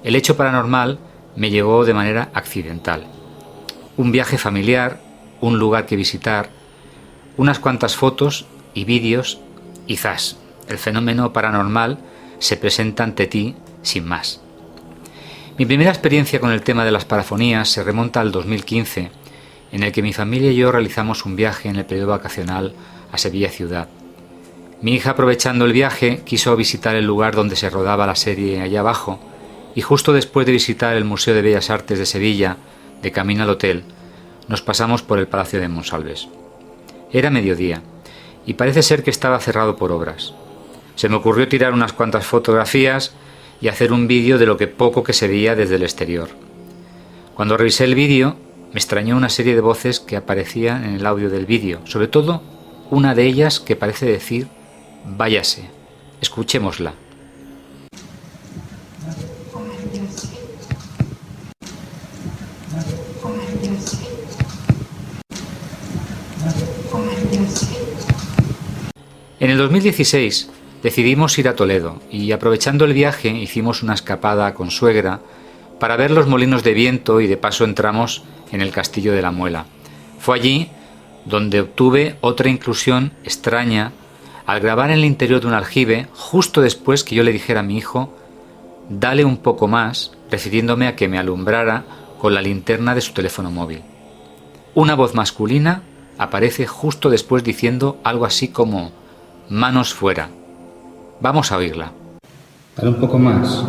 el hecho paranormal me llegó de manera accidental. Un viaje familiar, un lugar que visitar, unas cuantas fotos y vídeos y ¡zas! El fenómeno paranormal se presenta ante ti sin más. Mi primera experiencia con el tema de las parafonías se remonta al 2015, en el que mi familia y yo realizamos un viaje en el periodo vacacional a Sevilla ciudad. Mi hija, aprovechando el viaje, quiso visitar el lugar donde se rodaba la serie allá abajo, y justo después de visitar el Museo de Bellas Artes de Sevilla, de camino al hotel, nos pasamos por el Palacio de Monsalves. Era mediodía, y parece ser que estaba cerrado por obras. Se me ocurrió tirar unas cuantas fotografías y hacer un vídeo de lo que poco que se veía desde el exterior. Cuando revisé el vídeo, me extrañó una serie de voces que aparecían en el audio del vídeo, sobre todo una de ellas que parece decir «váyase». Escuchémosla. En el 2016 decidimos ir a Toledo y, aprovechando el viaje, hicimos una escapada con suegra para ver los molinos de viento y de paso entramos en el Castillo de la Muela. Fue allí donde obtuve otra inclusión extraña al grabar en el interior de un aljibe justo después que yo le dijera a mi hijo: dale un poco más, refiriéndome a que me alumbrara con la linterna de su teléfono móvil. Una voz masculina aparece justo después diciendo algo así como: manos fuera. Vamos a oírla. Dale un poco más.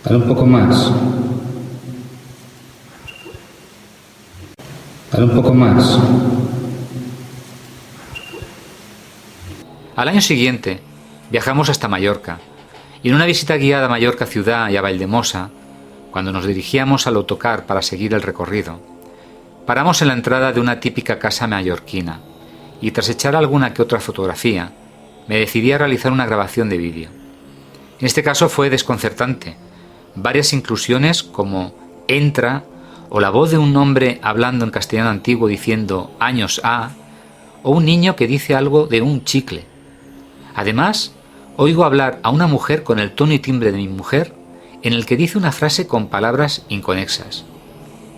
Dale un poco más. Dale un poco más. Al año siguiente viajamos hasta Mallorca, y en una visita guiada a Mallorca ciudad y a Valldemosa, cuando nos dirigíamos al autocar para seguir el recorrido, paramos en la entrada de una típica casa mallorquina, y tras echar alguna que otra fotografía, me decidí a realizar una grabación de vídeo. En este caso fue desconcertante. Varias inclusiones como entra o la voz de un hombre hablando en castellano antiguo diciendo años a, o un niño que dice algo de un chicle. Además, oigo hablar a una mujer con el tono y timbre de mi mujer, en el que dice una frase con palabras inconexas.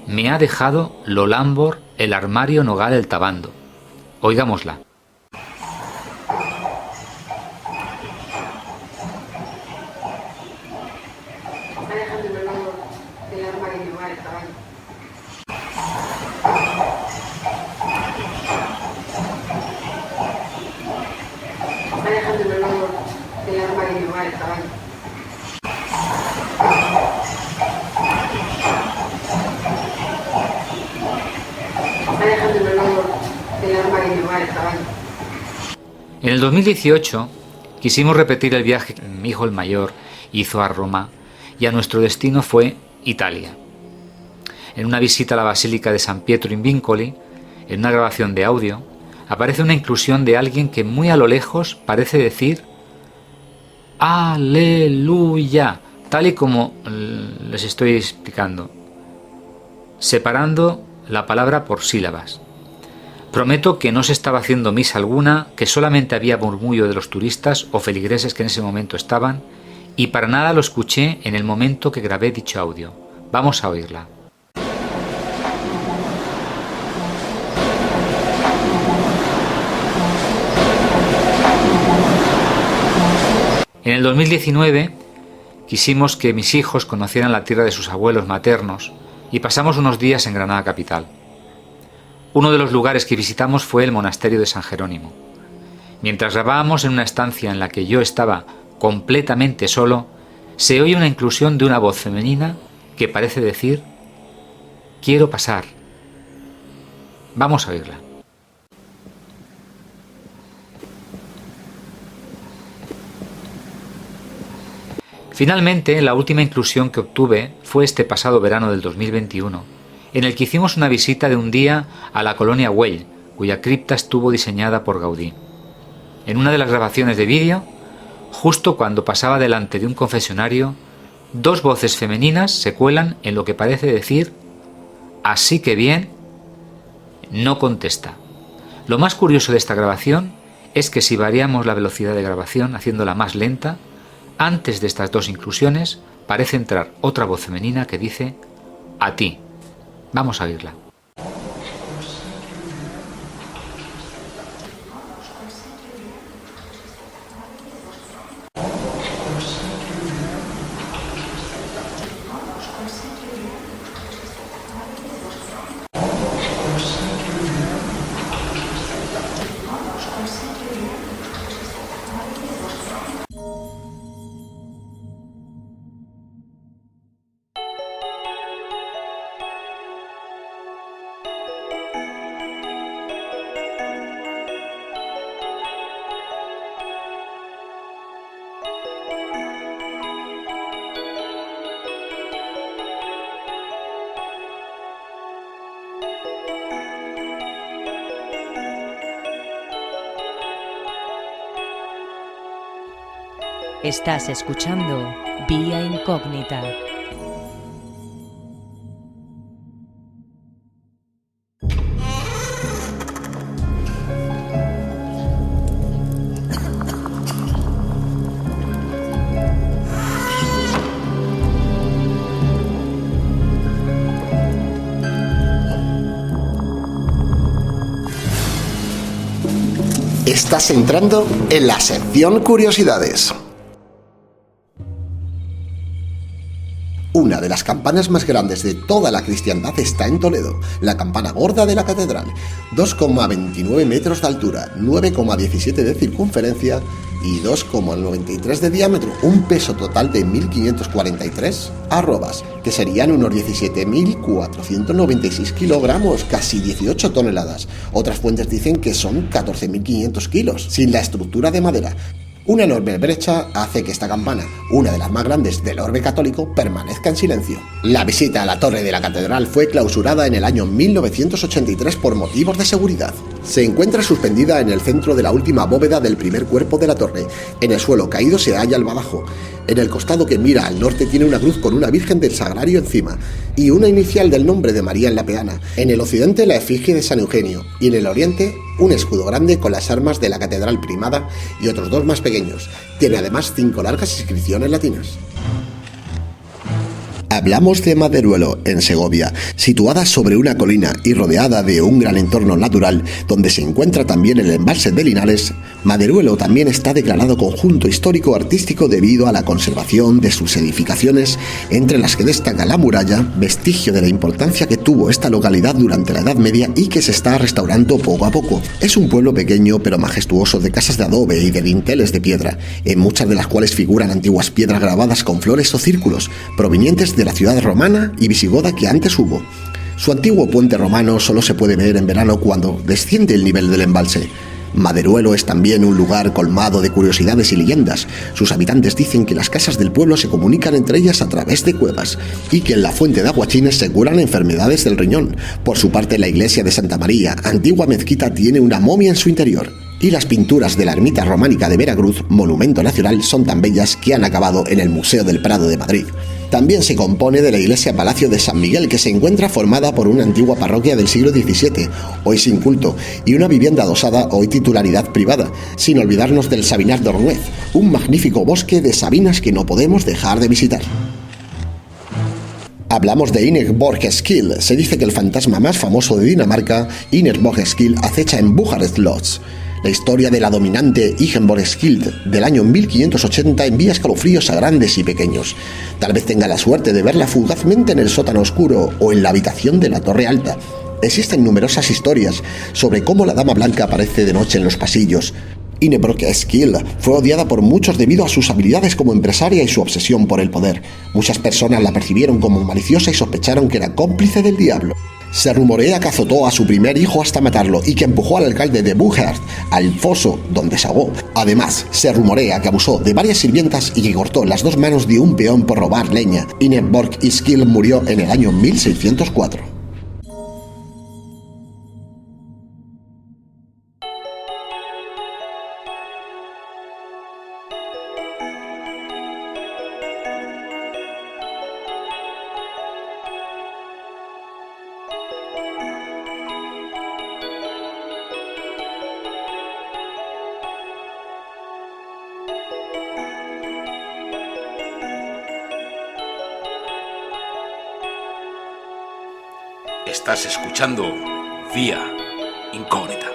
Me ha dejado lo lambor el armario nogal el tabando. Oigámosla. En el 2018 quisimos repetir el viaje que mi hijo el mayor hizo a Roma, y a nuestro destino fue Italia. En una visita a la Basílica de San Pietro in Vincoli, en una grabación de audio, aparece una inclusión de alguien que muy a lo lejos parece decir ¡Aleluya!, tal y como les estoy explicando, separando la palabra por sílabas. Prometo que no se estaba haciendo misa alguna, que solamente había murmullo de los turistas o feligreses que en ese momento estaban, y para nada lo escuché en el momento que grabé dicho audio. Vamos a oírla. En el 2019 quisimos que mis hijos conocieran la tierra de sus abuelos maternos y pasamos unos días en Granada capital. Uno de los lugares que visitamos fue el monasterio de San Jerónimo. Mientras grabábamos en una estancia en la que yo estaba completamente solo, se oye una inclusión de una voz femenina que parece decir: quiero pasar. Vamos a oírla. Finalmente, la última inclusión que obtuve fue este pasado verano del 2021, en el que hicimos una visita de un día a la colonia Güell, cuya cripta estuvo diseñada por Gaudí. En una de las grabaciones de vídeo, justo cuando pasaba delante de un confesionario, dos voces femeninas se cuelan en lo que parece decir: así que bien, no contesta. Lo más curioso de esta grabación es que si variamos la velocidad de grabación haciéndola más lenta, antes de estas dos inclusiones parece entrar otra voz femenina que dice: a ti. Vamos a oírla. Estás escuchando Vía Incógnita. Estás entrando en la sección Curiosidades. Una de las campanas más grandes de toda la cristiandad está en Toledo, la campana gorda de la catedral, 2,29 metros de altura, 9,17 de circunferencia y 2,93 de diámetro, un peso total de 1.543 arrobas, que serían unos 17.496 kilogramos, casi 18 toneladas. Otras fuentes dicen que son 14.500 kilos, sin la estructura de madera. Una enorme brecha hace que esta campana, una de las más grandes del orbe católico, permanezca en silencio. La visita a la torre de la catedral fue clausurada en el año 1983 por motivos de seguridad. Se encuentra suspendida en el centro de la última bóveda del primer cuerpo de la torre. En el suelo caído se halla el badajo. En el costado que mira al norte tiene una cruz con una Virgen del Sagrario encima y una inicial del nombre de María en la peana. En el occidente la efigie de San Eugenio y en el oriente un escudo grande con las armas de la catedral primada y otros dos más pequeños. Tiene además 5 largas inscripciones latinas. Hablamos de Maderuelo, en Segovia, situada sobre una colina y rodeada de un gran entorno natural, donde se encuentra también el embalse de Linares. Maderuelo también está declarado conjunto histórico-artístico debido a la conservación de sus edificaciones, entre las que destaca la muralla, vestigio de la importancia que tuvo esta localidad durante la Edad Media y que se está restaurando poco a poco. Es un pueblo pequeño pero majestuoso de casas de adobe y de dinteles de piedra, en muchas de las cuales figuran antiguas piedras grabadas con flores o círculos, provenientes de la ciudad romana y visigoda que antes hubo. Su antiguo puente romano solo se puede ver en verano cuando desciende el nivel del embalse. Maderuelo es también un lugar colmado de curiosidades y leyendas. Sus habitantes dicen que las casas del pueblo se comunican entre ellas a través de cuevas y que en la fuente de aguachines se curan enfermedades del riñón. Por su parte, la iglesia de Santa María, antigua mezquita, tiene una momia en su interior. Y las pinturas de la ermita románica de Veracruz, monumento nacional, son tan bellas que han acabado en el Museo del Prado de Madrid. También se compone de la iglesia Palacio de San Miguel, que se encuentra formada por una antigua parroquia del siglo XVII, hoy sin culto, y una vivienda adosada, hoy titularidad privada, sin olvidarnos del Sabinar de Ornuez, un magnífico bosque de sabinas que no podemos dejar de visitar. Hablamos de Ingeborgeskil. Se dice que el fantasma más famoso de Dinamarca, Ingeborgeskil, acecha en Bujarest Lodge. La historia de la dominante Ingeborgeskil del año 1580 envía escalofríos a grandes y pequeños. Tal vez tenga la suerte de verla fugazmente en el sótano oscuro o en la habitación de la torre alta. Existen numerosas historias sobre cómo la Dama Blanca aparece de noche en los pasillos. Ingeborgeskil fue odiada por muchos debido a sus habilidades como empresaria y su obsesión por el poder. Muchas personas la percibieron como maliciosa y sospecharon que era cómplice del diablo. Se rumorea que azotó a su primer hijo hasta matarlo y que empujó al alcalde de Bujarest al foso donde se ahogó. Además, se rumorea que abusó de varias sirvientas y que cortó las 2 manos de un peón por robar leña. Ingeborgskil murió en el año 1604. Estás escuchando Vía Incógnita.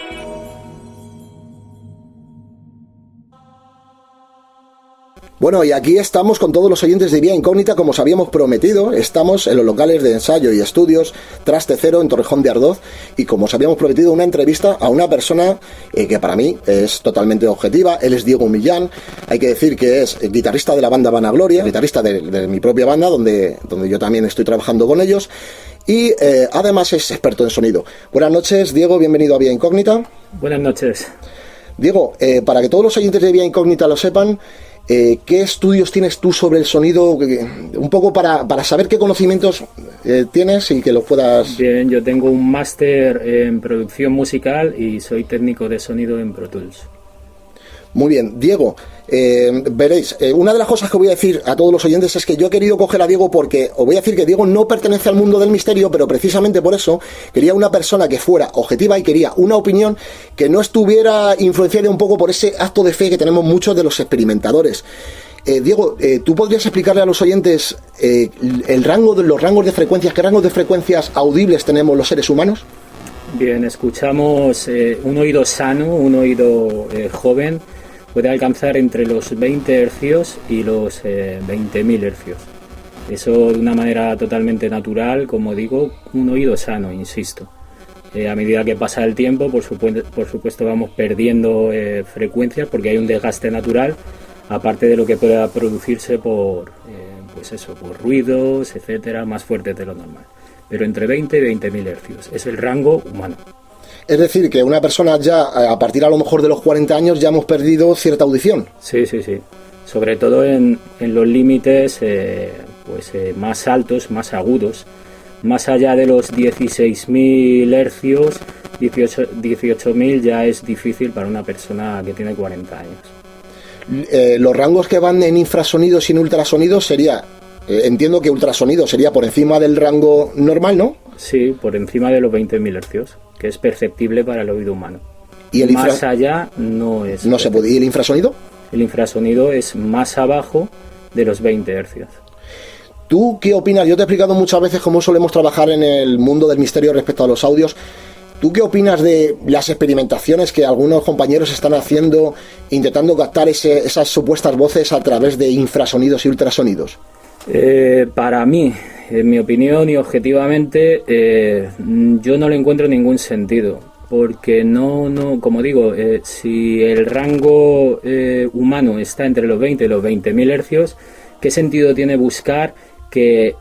Bueno, y aquí estamos con todos los oyentes de Vía Incógnita, como os habíamos prometido. Estamos en los locales de ensayo y estudios Traste Cero en Torrejón de Ardoz, y como os habíamos prometido, una entrevista a una persona que para mí es totalmente objetiva. Él es Diego Millán. Hay que decir que es guitarrista de la banda Vanagloria, guitarrista de mi propia banda, donde yo también estoy trabajando con ellos, y además es experto en sonido. Buenas noches, Diego, bienvenido a Vía Incógnita. Buenas noches. Diego, para que todos los oyentes de Vía Incógnita lo sepan, ¿qué estudios tienes tú sobre el sonido? Un poco para saber qué conocimientos tienes y que los puedas... Bien, yo tengo un máster en producción musical y soy técnico de sonido en Pro Tools. Muy bien, Diego, veréis, una de las cosas que voy a decir a todos los oyentes es que yo he querido coger a Diego porque os voy a decir que Diego no pertenece al mundo del misterio, pero precisamente por eso quería una persona que fuera objetiva y quería una opinión que no estuviera influenciada un poco por ese acto de fe que tenemos muchos de los experimentadores. Diego, ¿tú podrías explicarle a los oyentes los rangos de frecuencias, qué rangos de frecuencias audibles tenemos los seres humanos? Bien, escuchamos un oído sano, un oído joven, puede alcanzar entre los 20 hercios y los 20.000 hercios. Eso de una manera totalmente natural, como digo, un oído sano, insisto. A medida que pasa el tiempo, por supuesto vamos perdiendo frecuencias porque hay un desgaste natural, aparte de lo que pueda producirse por ruidos, etcétera, más fuertes de lo normal. Pero entre 20 y 20.000 hercios es el rango humano. Es decir, que una persona ya, a partir a lo mejor de los 40 años, ya hemos perdido cierta audición. Sí. Sobre todo en los límites más altos, más agudos. Más allá de los 16.000 hercios, 18.000 ya es difícil para una persona que tiene 40 años. Los rangos que van en infrasonidos y en ultrasonidos sería, entiendo que ultrasonido sería por encima del rango normal, ¿no? Sí, por encima de los 20.000 hercios, que es perceptible para el oído humano. ¿Y el más allá no es? No se puede. ¿Y el infrasonido? El infrasonido es más abajo de los 20 hercios. ¿Tú qué opinas? Yo te he explicado muchas veces cómo solemos trabajar en el mundo del misterio respecto a los audios. ¿Tú qué opinas de las experimentaciones que algunos compañeros están haciendo intentando captar esas supuestas voces a través de infrasonidos y ultrasonidos? Para mí, en mi opinión y objetivamente, yo no le encuentro ningún sentido. Porque como digo, si el rango humano está entre los 20 y los 20.000 hercios, ¿qué sentido tiene buscar que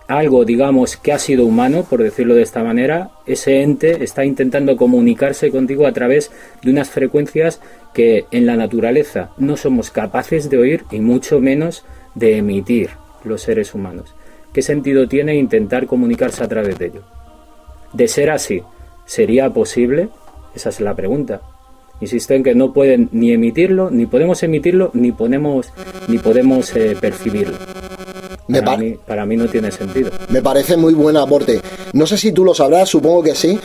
algo, digamos, que ha sido humano, por decirlo de esta manera, ese ente está intentando comunicarse contigo a través de unas frecuencias que en la naturaleza no somos capaces de oír y mucho menos de emitir los seres humanos? ¿Qué sentido tiene intentar comunicarse a través de ello? De ser así, ¿sería posible? Esa es la pregunta. Insisto en que no pueden ni emitirlo, ni podemos emitirlo, ni podemos percibirlo. Para mí no tiene sentido. Me parece muy buen aporte. No sé si tú lo sabrás, supongo que sí.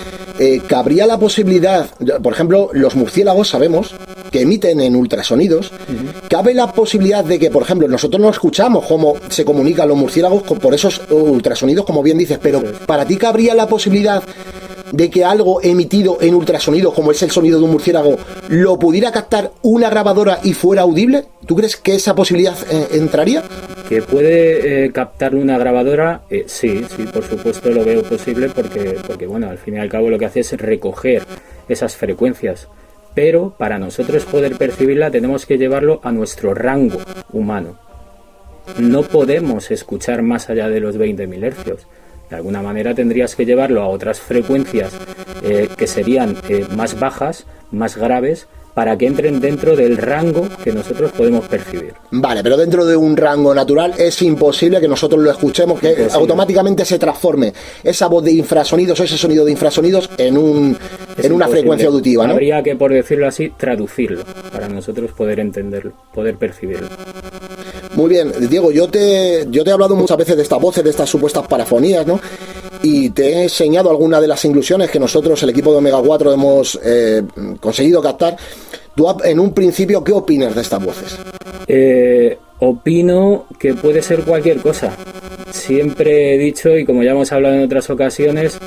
¿Cabría la posibilidad, por ejemplo, los murciélagos sabemos que emiten en ultrasonidos? ¿Cabe la posibilidad de que, por ejemplo, nosotros no escuchamos cómo se comunican los murciélagos por esos ultrasonidos, como bien dices, pero para ti cabría la posibilidad de que algo emitido en ultrasonidos, como es el sonido de un murciélago, lo pudiera captar una grabadora y fuera audible? ¿Tú crees que esa posibilidad entraría? ¿Que puede captarlo una grabadora? Sí, por supuesto lo veo posible porque, bueno, al fin y al cabo lo que hace es recoger esas frecuencias. Pero para nosotros poder percibirla tenemos que llevarlo a nuestro rango humano. No podemos escuchar más allá de los 20.000 hercios. De alguna manera tendrías que llevarlo a otras frecuencias que serían más bajas, más graves, para que entren dentro del rango que nosotros podemos percibir. Vale, pero dentro de un rango natural es imposible que nosotros lo escuchemos, que imposible. Automáticamente se transforme esa voz de infrasonidos o ese sonido de infrasonidos en una frecuencia auditiva, ¿no? Habría que, por decirlo así, traducirlo para nosotros poder entenderlo, poder percibirlo. Muy bien, Diego, yo te he hablado muchas veces de estas voces, de estas supuestas parafonías, ¿no? Y te he enseñado algunas de las inclusiones que nosotros, el equipo de Omega 4, hemos conseguido captar. Tú, en un principio, ¿qué opinas de estas voces? Opino que puede ser cualquier cosa. Siempre he dicho, y como ya hemos hablado en otras ocasiones,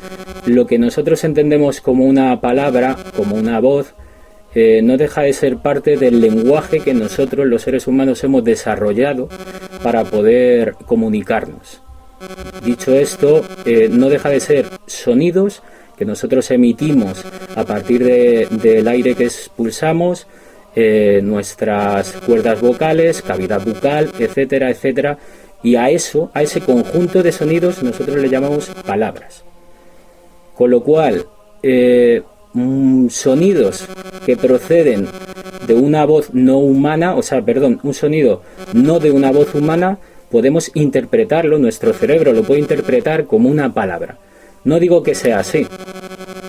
lo que nosotros entendemos como una palabra, como una voz, no deja de ser parte del lenguaje que nosotros, los seres humanos, hemos desarrollado para poder comunicarnos. Dicho esto, no deja de ser sonidos que nosotros emitimos a partir del aire que expulsamos, nuestras cuerdas vocales, cavidad bucal, etcétera, etcétera, y a ese conjunto de sonidos nosotros le llamamos palabras. Con lo cual, sonidos que proceden de una voz no humana, un sonido no de una voz humana, podemos interpretarlo, nuestro cerebro lo puede interpretar como una palabra. No digo que sea así,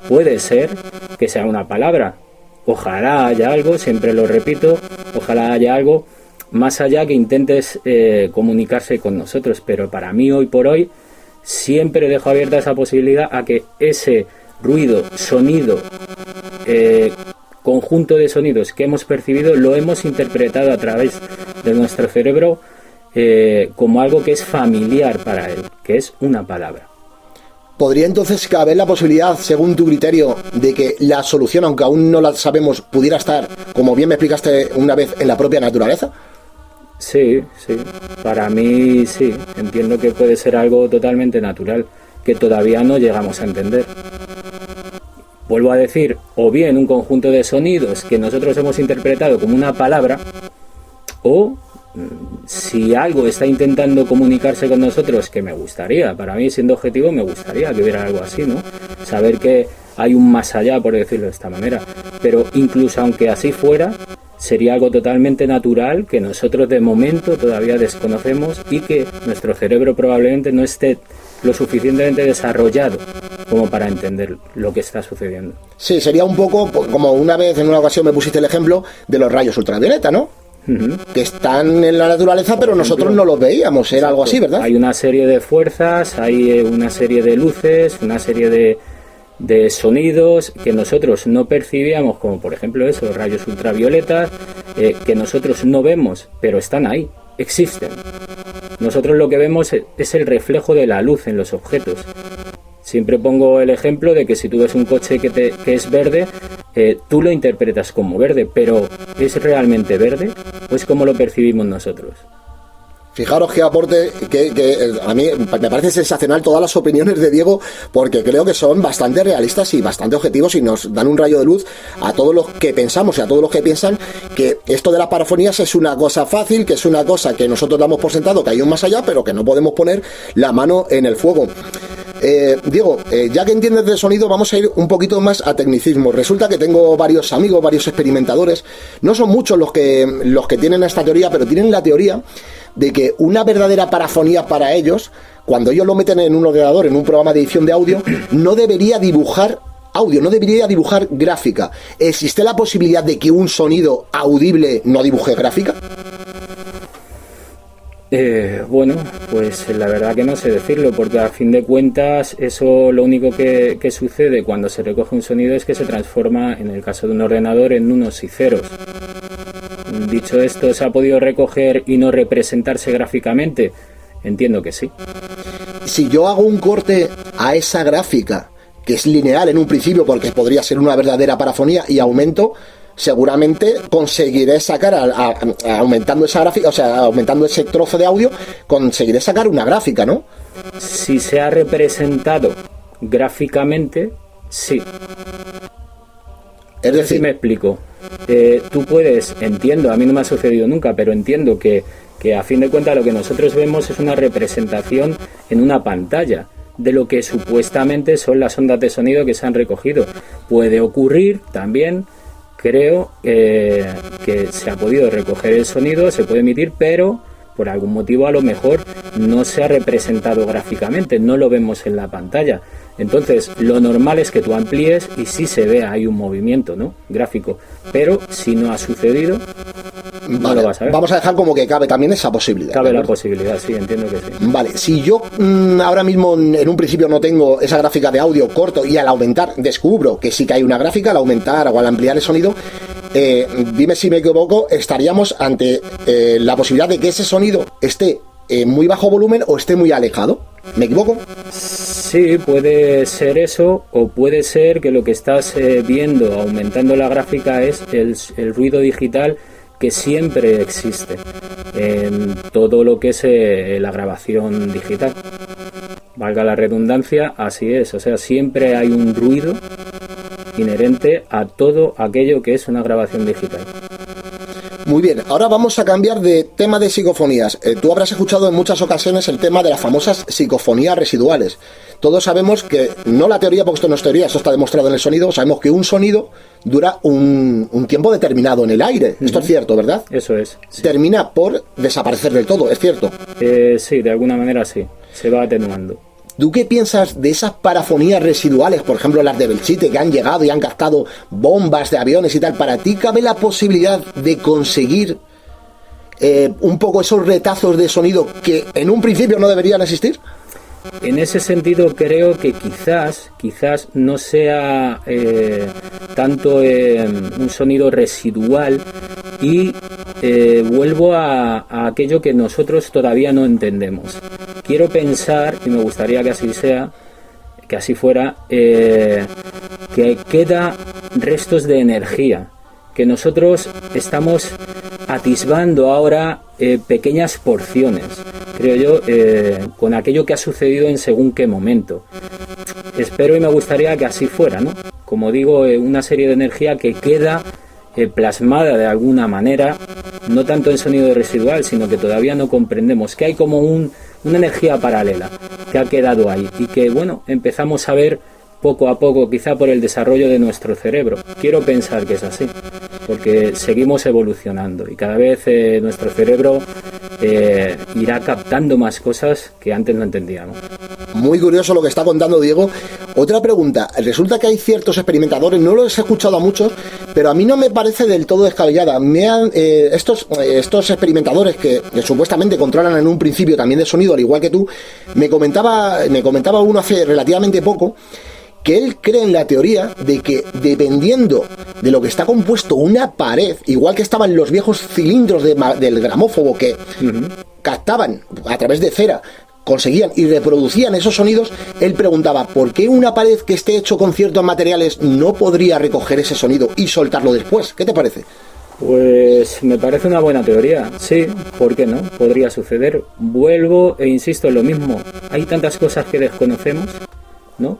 puede ser que sea una palabra. Ojalá haya algo, siempre lo repito, ojalá haya algo más allá que intentes comunicarse con nosotros, pero para mí hoy por hoy siempre dejo abierta esa posibilidad a que ese ruido, sonido, conjunto de sonidos que hemos percibido lo hemos interpretado a través de nuestro cerebro como algo que es familiar para él, que es una palabra. ¿Podría entonces caber la posibilidad, según tu criterio, de que la solución, aunque aún no la sabemos, pudiera estar, como bien me explicaste una vez, en la propia naturaleza? Sí, para mí sí, entiendo que puede ser algo totalmente natural, que todavía no llegamos a entender. Vuelvo a decir, o bien un conjunto de sonidos que nosotros hemos interpretado como una palabra, o si algo está intentando comunicarse con nosotros, que me gustaría, para mí siendo objetivo me gustaría que hubiera algo así, ¿no? Saber que hay un más allá, por decirlo de esta manera, pero incluso aunque así fuera, sería algo totalmente natural que nosotros de momento todavía desconocemos y que nuestro cerebro probablemente no esté lo suficientemente desarrollado como para entender lo que está sucediendo. Sí, sería un poco como una vez en una ocasión me pusiste el ejemplo de los rayos ultravioleta, ¿no? Que están en la naturaleza, pero nosotros no los veíamos, era algo así, ¿verdad? Hay una serie de fuerzas, hay una serie de luces, una serie de sonidos que nosotros no percibíamos, como por ejemplo esos rayos ultravioletas, que nosotros no vemos, pero están ahí, existen. Nosotros lo que vemos es el reflejo de la luz en los objetos. Siempre pongo el ejemplo de que si tú ves un coche que es verde, tú lo interpretas como verde, pero ¿es realmente verde o es como lo percibimos nosotros? Fijaros qué aporte, que a mí me parece sensacional todas las opiniones de Diego, porque creo que son bastante realistas y bastante objetivos y nos dan un rayo de luz a todos los que pensamos y a todos los que piensan que esto de las parafonías es una cosa fácil, que es una cosa que nosotros damos por sentado, que hay un más allá, pero que no podemos poner la mano en el fuego. Diego, ya que entiendes de sonido, vamos a ir un poquito más a tecnicismo. Resulta que tengo varios amigos, varios experimentadores, no son muchos los que tienen esta teoría, pero tienen la teoría de que una verdadera parafonía para ellos, cuando ellos lo meten en un ordenador, en un programa de edición de audio, no debería dibujar audio, no debería dibujar gráfica. ¿Existe la posibilidad de que un sonido audible no dibuje gráfica? Bueno, pues la verdad que no sé decirlo, porque a fin de cuentas eso lo único que sucede cuando se recoge un sonido es que se transforma, en el caso de un ordenador, en unos y ceros. Dicho esto, ¿se ha podido recoger y no representarse gráficamente? Entiendo que sí. Si yo hago un corte a esa gráfica, que es lineal en un principio porque podría ser una verdadera parafonía, y aumento, seguramente conseguiré sacar, aumentando esa gráfica, o sea, aumentando ese trozo de audio, conseguiré sacar una gráfica, ¿no? Si se ha representado gráficamente, sí. Es decir, me explico. Tú puedes, entiendo, a mí no me ha sucedido nunca, pero entiendo que a fin de cuentas lo que nosotros vemos es una representación en una pantalla de lo que supuestamente son las ondas de sonido que se han recogido. Puede ocurrir también, creo, que se ha podido recoger el sonido, se puede emitir, pero por algún motivo a lo mejor no se ha representado gráficamente, no lo vemos en la pantalla. Entonces, lo normal es que tú amplíes y sí se vea, hay un movimiento, ¿no?, gráfico, pero si no ha sucedido, no lo vas a ver. Vamos a dejar como que cabe también esa posibilidad. Cabe la posibilidad, sí, entiendo que sí. Vale, si yo ahora mismo en un principio no tengo esa gráfica de audio corto y al aumentar descubro que sí que hay una gráfica, al aumentar o al ampliar el sonido, dime si me equivoco, estaríamos ante la posibilidad de que ese sonido esté en muy bajo volumen o esté muy alejado. ¿Me equivoco? Sí, puede ser eso, o puede ser que lo que estás viendo aumentando la gráfica es el ruido digital que siempre existe en todo lo que es la grabación digital. Valga la redundancia, así es, o sea, siempre hay un ruido inherente a todo aquello que es una grabación digital. Muy bien, ahora vamos a cambiar de tema de psicofonías. Tú habrás escuchado en muchas ocasiones el tema de las famosas psicofonías residuales. Todos sabemos que, no la teoría, porque esto no es teoría, esto está demostrado en el sonido, sabemos que un sonido dura un tiempo determinado en el aire. Esto es cierto, ¿verdad? Eso es. Sí. Termina por desaparecer del todo, ¿es cierto? Sí, de alguna manera sí, se va atenuando. ¿Tú qué piensas de esas parafonías residuales, por ejemplo las de Belchite, que han llegado y han captado bombas de aviones y tal? ¿Para ti cabe la posibilidad de conseguir un poco esos retazos de sonido que en un principio no deberían existir? En ese sentido creo que quizás no sea tanto un sonido residual, y vuelvo a aquello que nosotros todavía no entendemos. Quiero pensar, y me gustaría que así sea, que así fuera, que queda restos de energía, que nosotros estamos atisbando ahora pequeñas porciones, creo yo, con aquello que ha sucedido en según qué momento. Espero y me gustaría que así fuera, ¿no? Como digo, una serie de energía que queda plasmada de alguna manera, no tanto en sonido residual, sino que todavía no comprendemos, que hay como una energía paralela que ha quedado ahí y que, bueno, empezamos a ver poco a poco, quizá por el desarrollo de nuestro cerebro. Quiero pensar que es así, porque seguimos evolucionando y cada vez nuestro cerebro irá captando más cosas que antes no entendíamos. Muy curioso lo que está contando Diego. Otra pregunta, resulta que hay ciertos experimentadores, no los he escuchado a muchos, pero a mí no me parece del todo descabellada. Estos experimentadores que supuestamente controlan en un principio también de sonido, al igual que tú, me comentaba uno hace relativamente poco, que él cree en la teoría de que dependiendo de lo que está compuesto una pared, igual que estaban los viejos cilindros del gramófono que captaban a través de cera, conseguían y reproducían esos sonidos, él preguntaba ¿por qué una pared que esté hecho con ciertos materiales no podría recoger ese sonido y soltarlo después? ¿Qué te parece? Pues me parece una buena teoría, sí, ¿por qué no? Podría suceder. Vuelvo e insisto en lo mismo, hay tantas cosas que desconocemos, ¿no?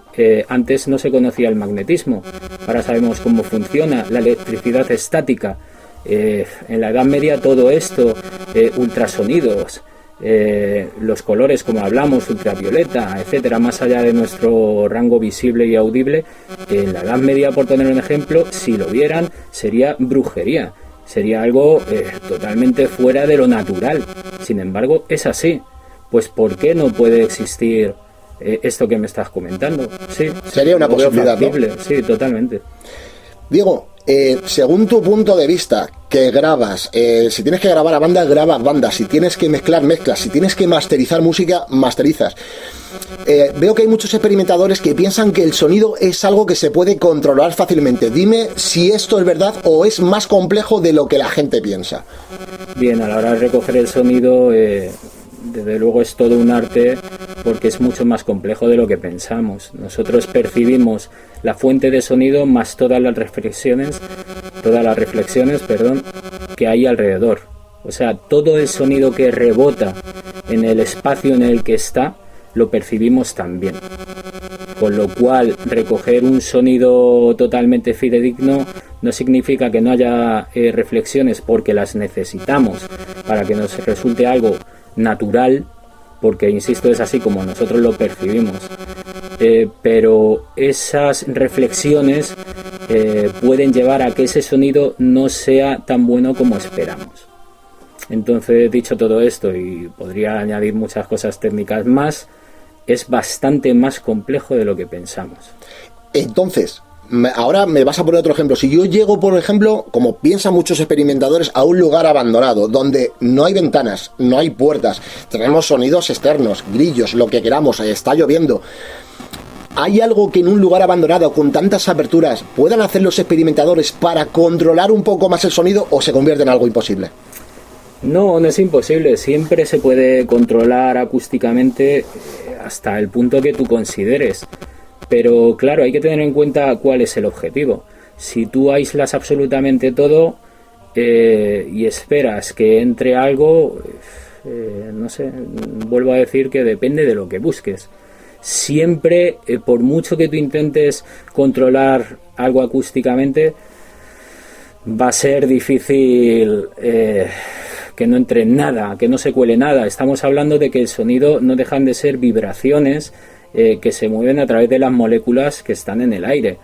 Antes no se conocía el magnetismo, ahora sabemos cómo funciona, la electricidad estática, en la Edad Media todo esto, ultrasonidos, los colores como hablamos, ultravioleta, etcétera, más allá de nuestro rango visible y audible, en la Edad Media, por poner un ejemplo, si lo vieran sería brujería, sería algo totalmente fuera de lo natural. Sin embargo, es así. Pues ¿por qué no puede existir esto que me estás comentando? Sí, sería una posibilidad, ¿no? Sí, totalmente. Diego, según tu punto de vista, que grabas, si tienes que grabar a banda, grabas banda, si tienes que mezclar, mezclas, si tienes que masterizar música, masterizas. Veo que hay muchos experimentadores que piensan que el sonido es algo que se puede controlar fácilmente. Dime si esto es verdad o es más complejo de lo que la gente piensa. Bien, a la hora de recoger el sonido, desde luego es todo un arte, porque es mucho más complejo de lo que pensamos. Nosotros percibimos la fuente de sonido más todas las reflexiones, que hay alrededor. O sea, todo el sonido que rebota en el espacio en el que está, lo percibimos también. Con lo cual, recoger un sonido totalmente fidedigno no significa que no haya reflexiones, porque las necesitamos para que nos resulte algo natural, porque insisto, es así como nosotros lo percibimos, pero esas reflexiones pueden llevar a que ese sonido no sea tan bueno como esperamos. Entonces, dicho todo esto, y podría añadir muchas cosas técnicas más, es bastante más complejo de lo que pensamos. Entonces, ahora me vas a poner otro ejemplo. Si yo llego, por ejemplo, como piensan muchos experimentadores, a un lugar abandonado, donde no hay ventanas, no hay puertas, tenemos sonidos externos, grillos, lo que queramos, está lloviendo. ¿Hay algo que en un lugar abandonado, con tantas aperturas, puedan hacer los experimentadores para controlar un poco más el sonido, o se convierte en algo imposible? No, no es imposible. Siempre se puede controlar acústicamente hasta el punto que tú consideres. Pero claro, hay que tener en cuenta cuál es el objetivo. Si tú aíslas absolutamente todo y esperas que entre algo, no sé, vuelvo a decir que depende de lo que busques. Siempre, por mucho que tú intentes controlar algo acústicamente, va a ser difícil que no entre nada, que no se cuele nada. Estamos hablando de que el sonido no dejan de ser vibraciones que se mueven a través de las moléculas que están en el aire.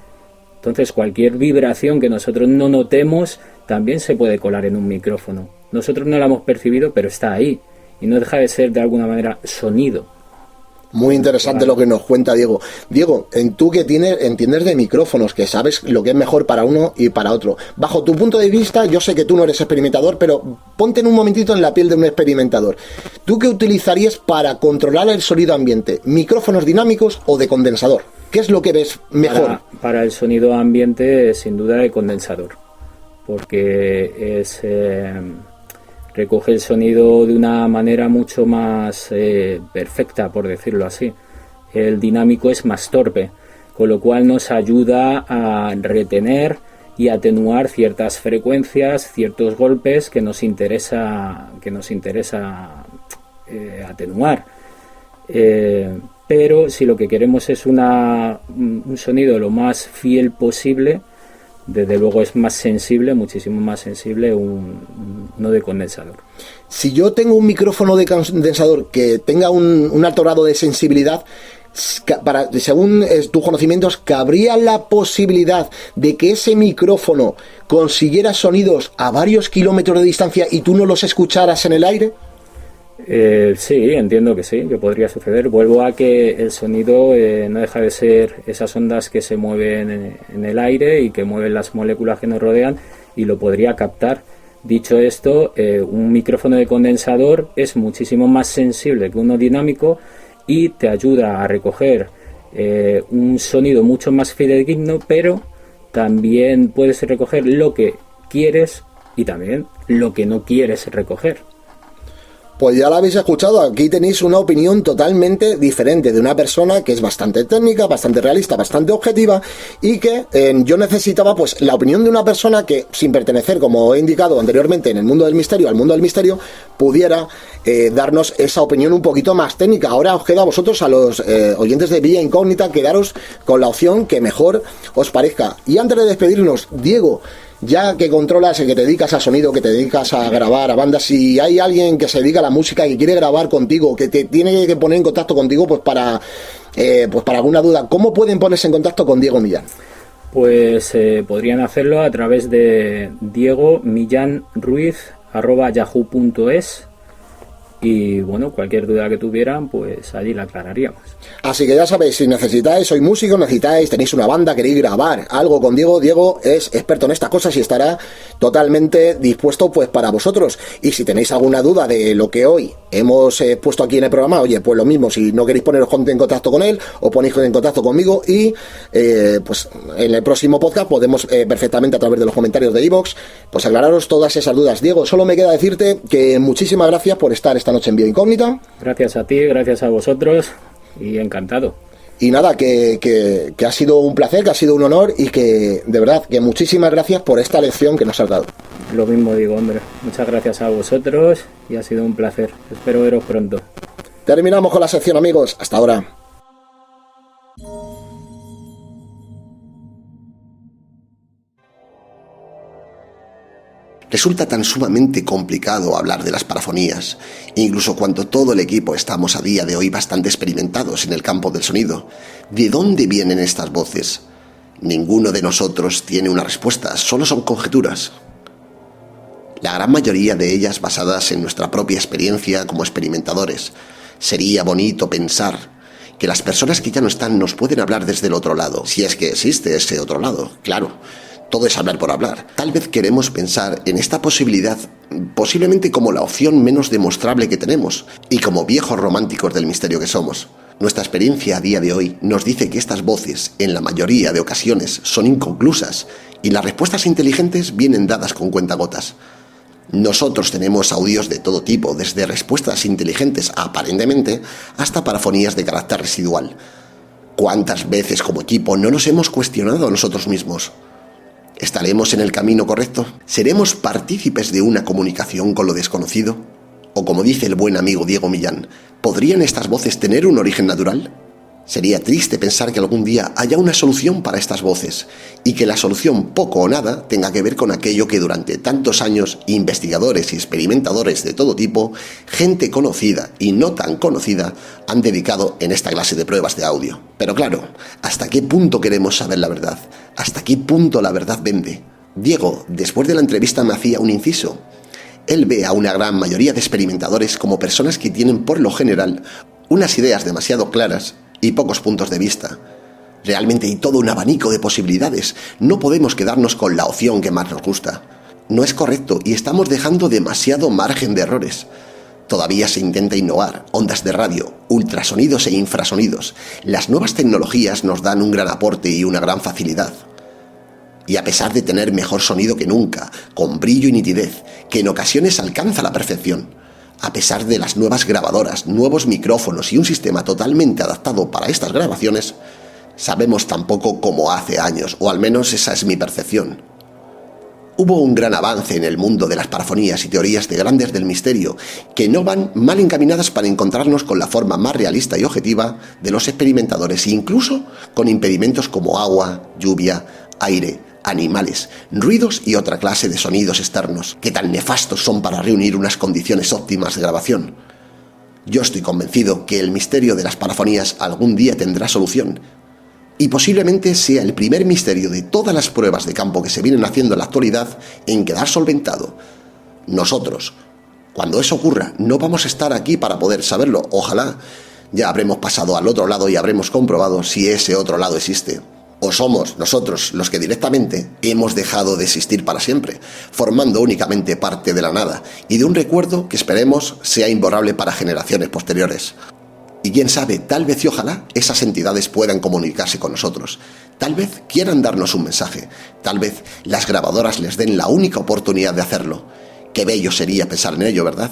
Entonces, cualquier vibración que nosotros no notemos también se puede colar en un micrófono. Nosotros no la hemos percibido, pero está ahí. Y no deja de ser, de alguna manera, sonido. Muy interesante lo que nos cuenta Diego. Diego, tú que entiendes de micrófonos, que sabes lo que es mejor para uno y para otro. Bajo tu punto de vista, yo sé que tú no eres experimentador, pero ponte en un momentito en la piel de un experimentador. ¿Tú qué utilizarías para controlar el sonido ambiente? ¿Micrófonos dinámicos o de condensador? ¿Qué es lo que ves mejor? Para el sonido ambiente, sin duda, el condensador. Porque es... recoge el sonido de una manera mucho más perfecta, por decirlo así. el dinámico es más torpe, con lo cual nos ayuda a retener y atenuar ciertas frecuencias, ciertos golpes que nos interesa atenuar. Pero si lo que queremos es un sonido lo más fiel posible, desde luego es más sensible, muchísimo más sensible uno de condensador. Si yo tengo un micrófono de condensador que tenga un alto grado de sensibilidad, según tus conocimientos, ¿cabría la posibilidad de que ese micrófono consiguiera sonidos a varios kilómetros de distancia y tú no los escucharas en el aire? Sí, entiendo que sí, que podría suceder. Vuelvo a que el sonido no deja de ser esas ondas que se mueven en el aire y que mueven las moléculas que nos rodean, y lo podría captar. Dicho esto, un micrófono de condensador es muchísimo más sensible que uno dinámico y te ayuda a recoger un sonido mucho más fidedigno, pero también puedes recoger lo que quieres y también lo que no quieres recoger. Pues ya lo habéis escuchado, aquí tenéis una opinión totalmente diferente de una persona que es bastante técnica, bastante realista, bastante objetiva, y que yo necesitaba pues la opinión de una persona que, sin pertenecer, como he indicado anteriormente, en el mundo del misterio, al mundo del misterio, pudiera darnos esa opinión un poquito más técnica. Ahora os queda a vosotros, a los oyentes de Vía Incógnita, quedaros con la opción que mejor os parezca. Y antes de despedirnos, Diego, ya que controlas, que te dedicas a sonido, que te dedicas a grabar a bandas, si hay alguien que se dedica a la música y que quiere grabar contigo, que te tiene que poner en contacto contigo, pues para alguna duda, ¿cómo pueden ponerse en contacto con Diego Millán? Pues podrían hacerlo a través de diegomillanruiz@yahoo.es. Y bueno, cualquier duda que tuvieran, pues allí la aclararíamos. Así que ya sabéis, si necesitáis, sois músicos, tenéis una banda, queréis grabar algo con Diego, Diego es experto en estas cosas y estará totalmente dispuesto pues para vosotros. Y si tenéis alguna duda de lo que hoy hemos puesto aquí en el programa, oye, pues lo mismo, si no queréis poneros en contacto con él, o ponéis en contacto conmigo y pues en el próximo podcast podemos perfectamente a través de los comentarios de iVoox pues aclararos todas esas dudas. Diego, solo me queda decirte que muchísimas gracias por estar esta noche en Vía Incógnita. Gracias a ti, gracias a vosotros y encantado. Y nada, que ha sido un placer, que ha sido un honor y que de verdad que muchísimas gracias por esta lección que nos has dado. Lo mismo digo, hombre. Muchas gracias a vosotros y ha sido un placer. Espero veros pronto. Terminamos con la sección, amigos. Hasta ahora. Resulta tan sumamente complicado hablar de las parafonías, incluso cuando todo el equipo estamos a día de hoy bastante experimentados en el campo del sonido. ¿De dónde vienen estas voces? Ninguno de nosotros tiene una respuesta, solo son conjeturas. La gran mayoría de ellas basadas en nuestra propia experiencia como experimentadores. Sería bonito pensar que las personas que ya no están nos pueden hablar desde el otro lado, si es que existe ese otro lado, claro. Todo es hablar por hablar. Tal vez queremos pensar en esta posibilidad, posiblemente como la opción menos demostrable que tenemos, y como viejos románticos del misterio que somos. Nuestra experiencia a día de hoy nos dice que estas voces, en la mayoría de ocasiones, son inconclusas, y las respuestas inteligentes vienen dadas con cuentagotas. Nosotros tenemos audios de todo tipo, desde respuestas inteligentes aparentemente, hasta parafonías de carácter residual. ¿Cuántas veces como equipo no nos hemos cuestionado a nosotros mismos? ¿Estaremos en el camino correcto? ¿Seremos partícipes de una comunicación con lo desconocido? O como dice el buen amigo Diego Millán, ¿podrían estas voces tener un origen natural? Sería triste pensar que algún día haya una solución para estas voces y que la solución poco o nada tenga que ver con aquello que durante tantos años investigadores y experimentadores de todo tipo, gente conocida y no tan conocida, han dedicado en esta clase de pruebas de audio. Pero claro, ¿hasta qué punto queremos saber la verdad? ¿Hasta qué punto la verdad vende? Diego, después de la entrevista, me hacía un inciso. Él ve a una gran mayoría de experimentadores como personas que tienen por lo general unas ideas demasiado claras y pocos puntos de vista. Realmente hay todo un abanico de posibilidades. No podemos quedarnos con la opción que más nos gusta. No es correcto y estamos dejando demasiado margen de errores. Todavía se intenta innovar, ondas de radio, ultrasonidos e infrasonidos. Las nuevas tecnologías nos dan un gran aporte y una gran facilidad. Y a pesar de tener mejor sonido que nunca, con brillo y nitidez, que en ocasiones alcanza la perfección, A pesar de las nuevas grabadoras, nuevos micrófonos y un sistema totalmente adaptado para estas grabaciones, sabemos tan poco como hace años, o al menos esa es mi percepción. Hubo un gran avance en el mundo de las parafonías y teorías de grandes del misterio que no van mal encaminadas para encontrarnos con la forma más realista y objetiva de los experimentadores, incluso con impedimentos como agua, lluvia, aire, animales, ruidos y otra clase de sonidos externos, que tan nefastos son para reunir unas condiciones óptimas de grabación. Yo estoy convencido que el misterio de las parafonías algún día tendrá solución, y posiblemente sea el primer misterio de todas las pruebas de campo que se vienen haciendo en la actualidad en quedar solventado. Nosotros, cuando eso ocurra, no vamos a estar aquí para poder saberlo. Ojalá ya habremos pasado al otro lado y habremos comprobado si ese otro lado existe. O somos nosotros los que directamente hemos dejado de existir para siempre, formando únicamente parte de la nada y de un recuerdo que esperemos sea imborrable para generaciones posteriores. Y quién sabe, tal vez y ojalá esas entidades puedan comunicarse con nosotros. Tal vez quieran darnos un mensaje. Tal vez las grabadoras les den la única oportunidad de hacerlo. Qué bello sería pensar en ello, ¿verdad?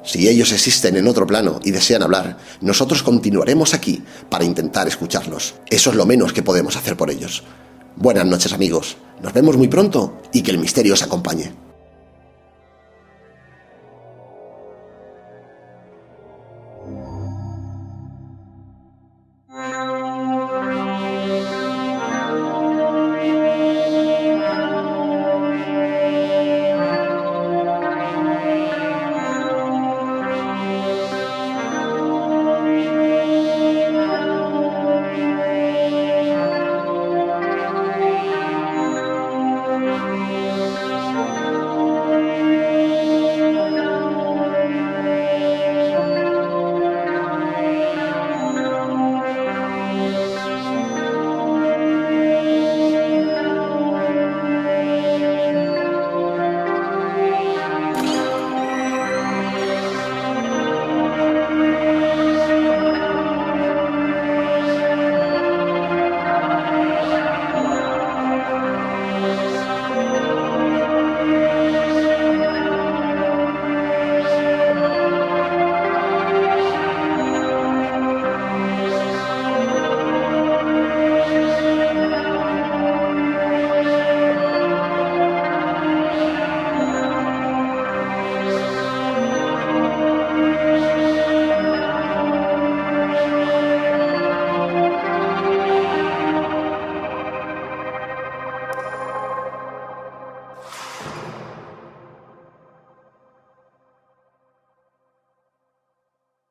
Si ellos existen en otro plano y desean hablar, nosotros continuaremos aquí para intentar escucharlos. Eso es lo menos que podemos hacer por ellos. Buenas noches, amigos. Nos vemos muy pronto y que el misterio os acompañe.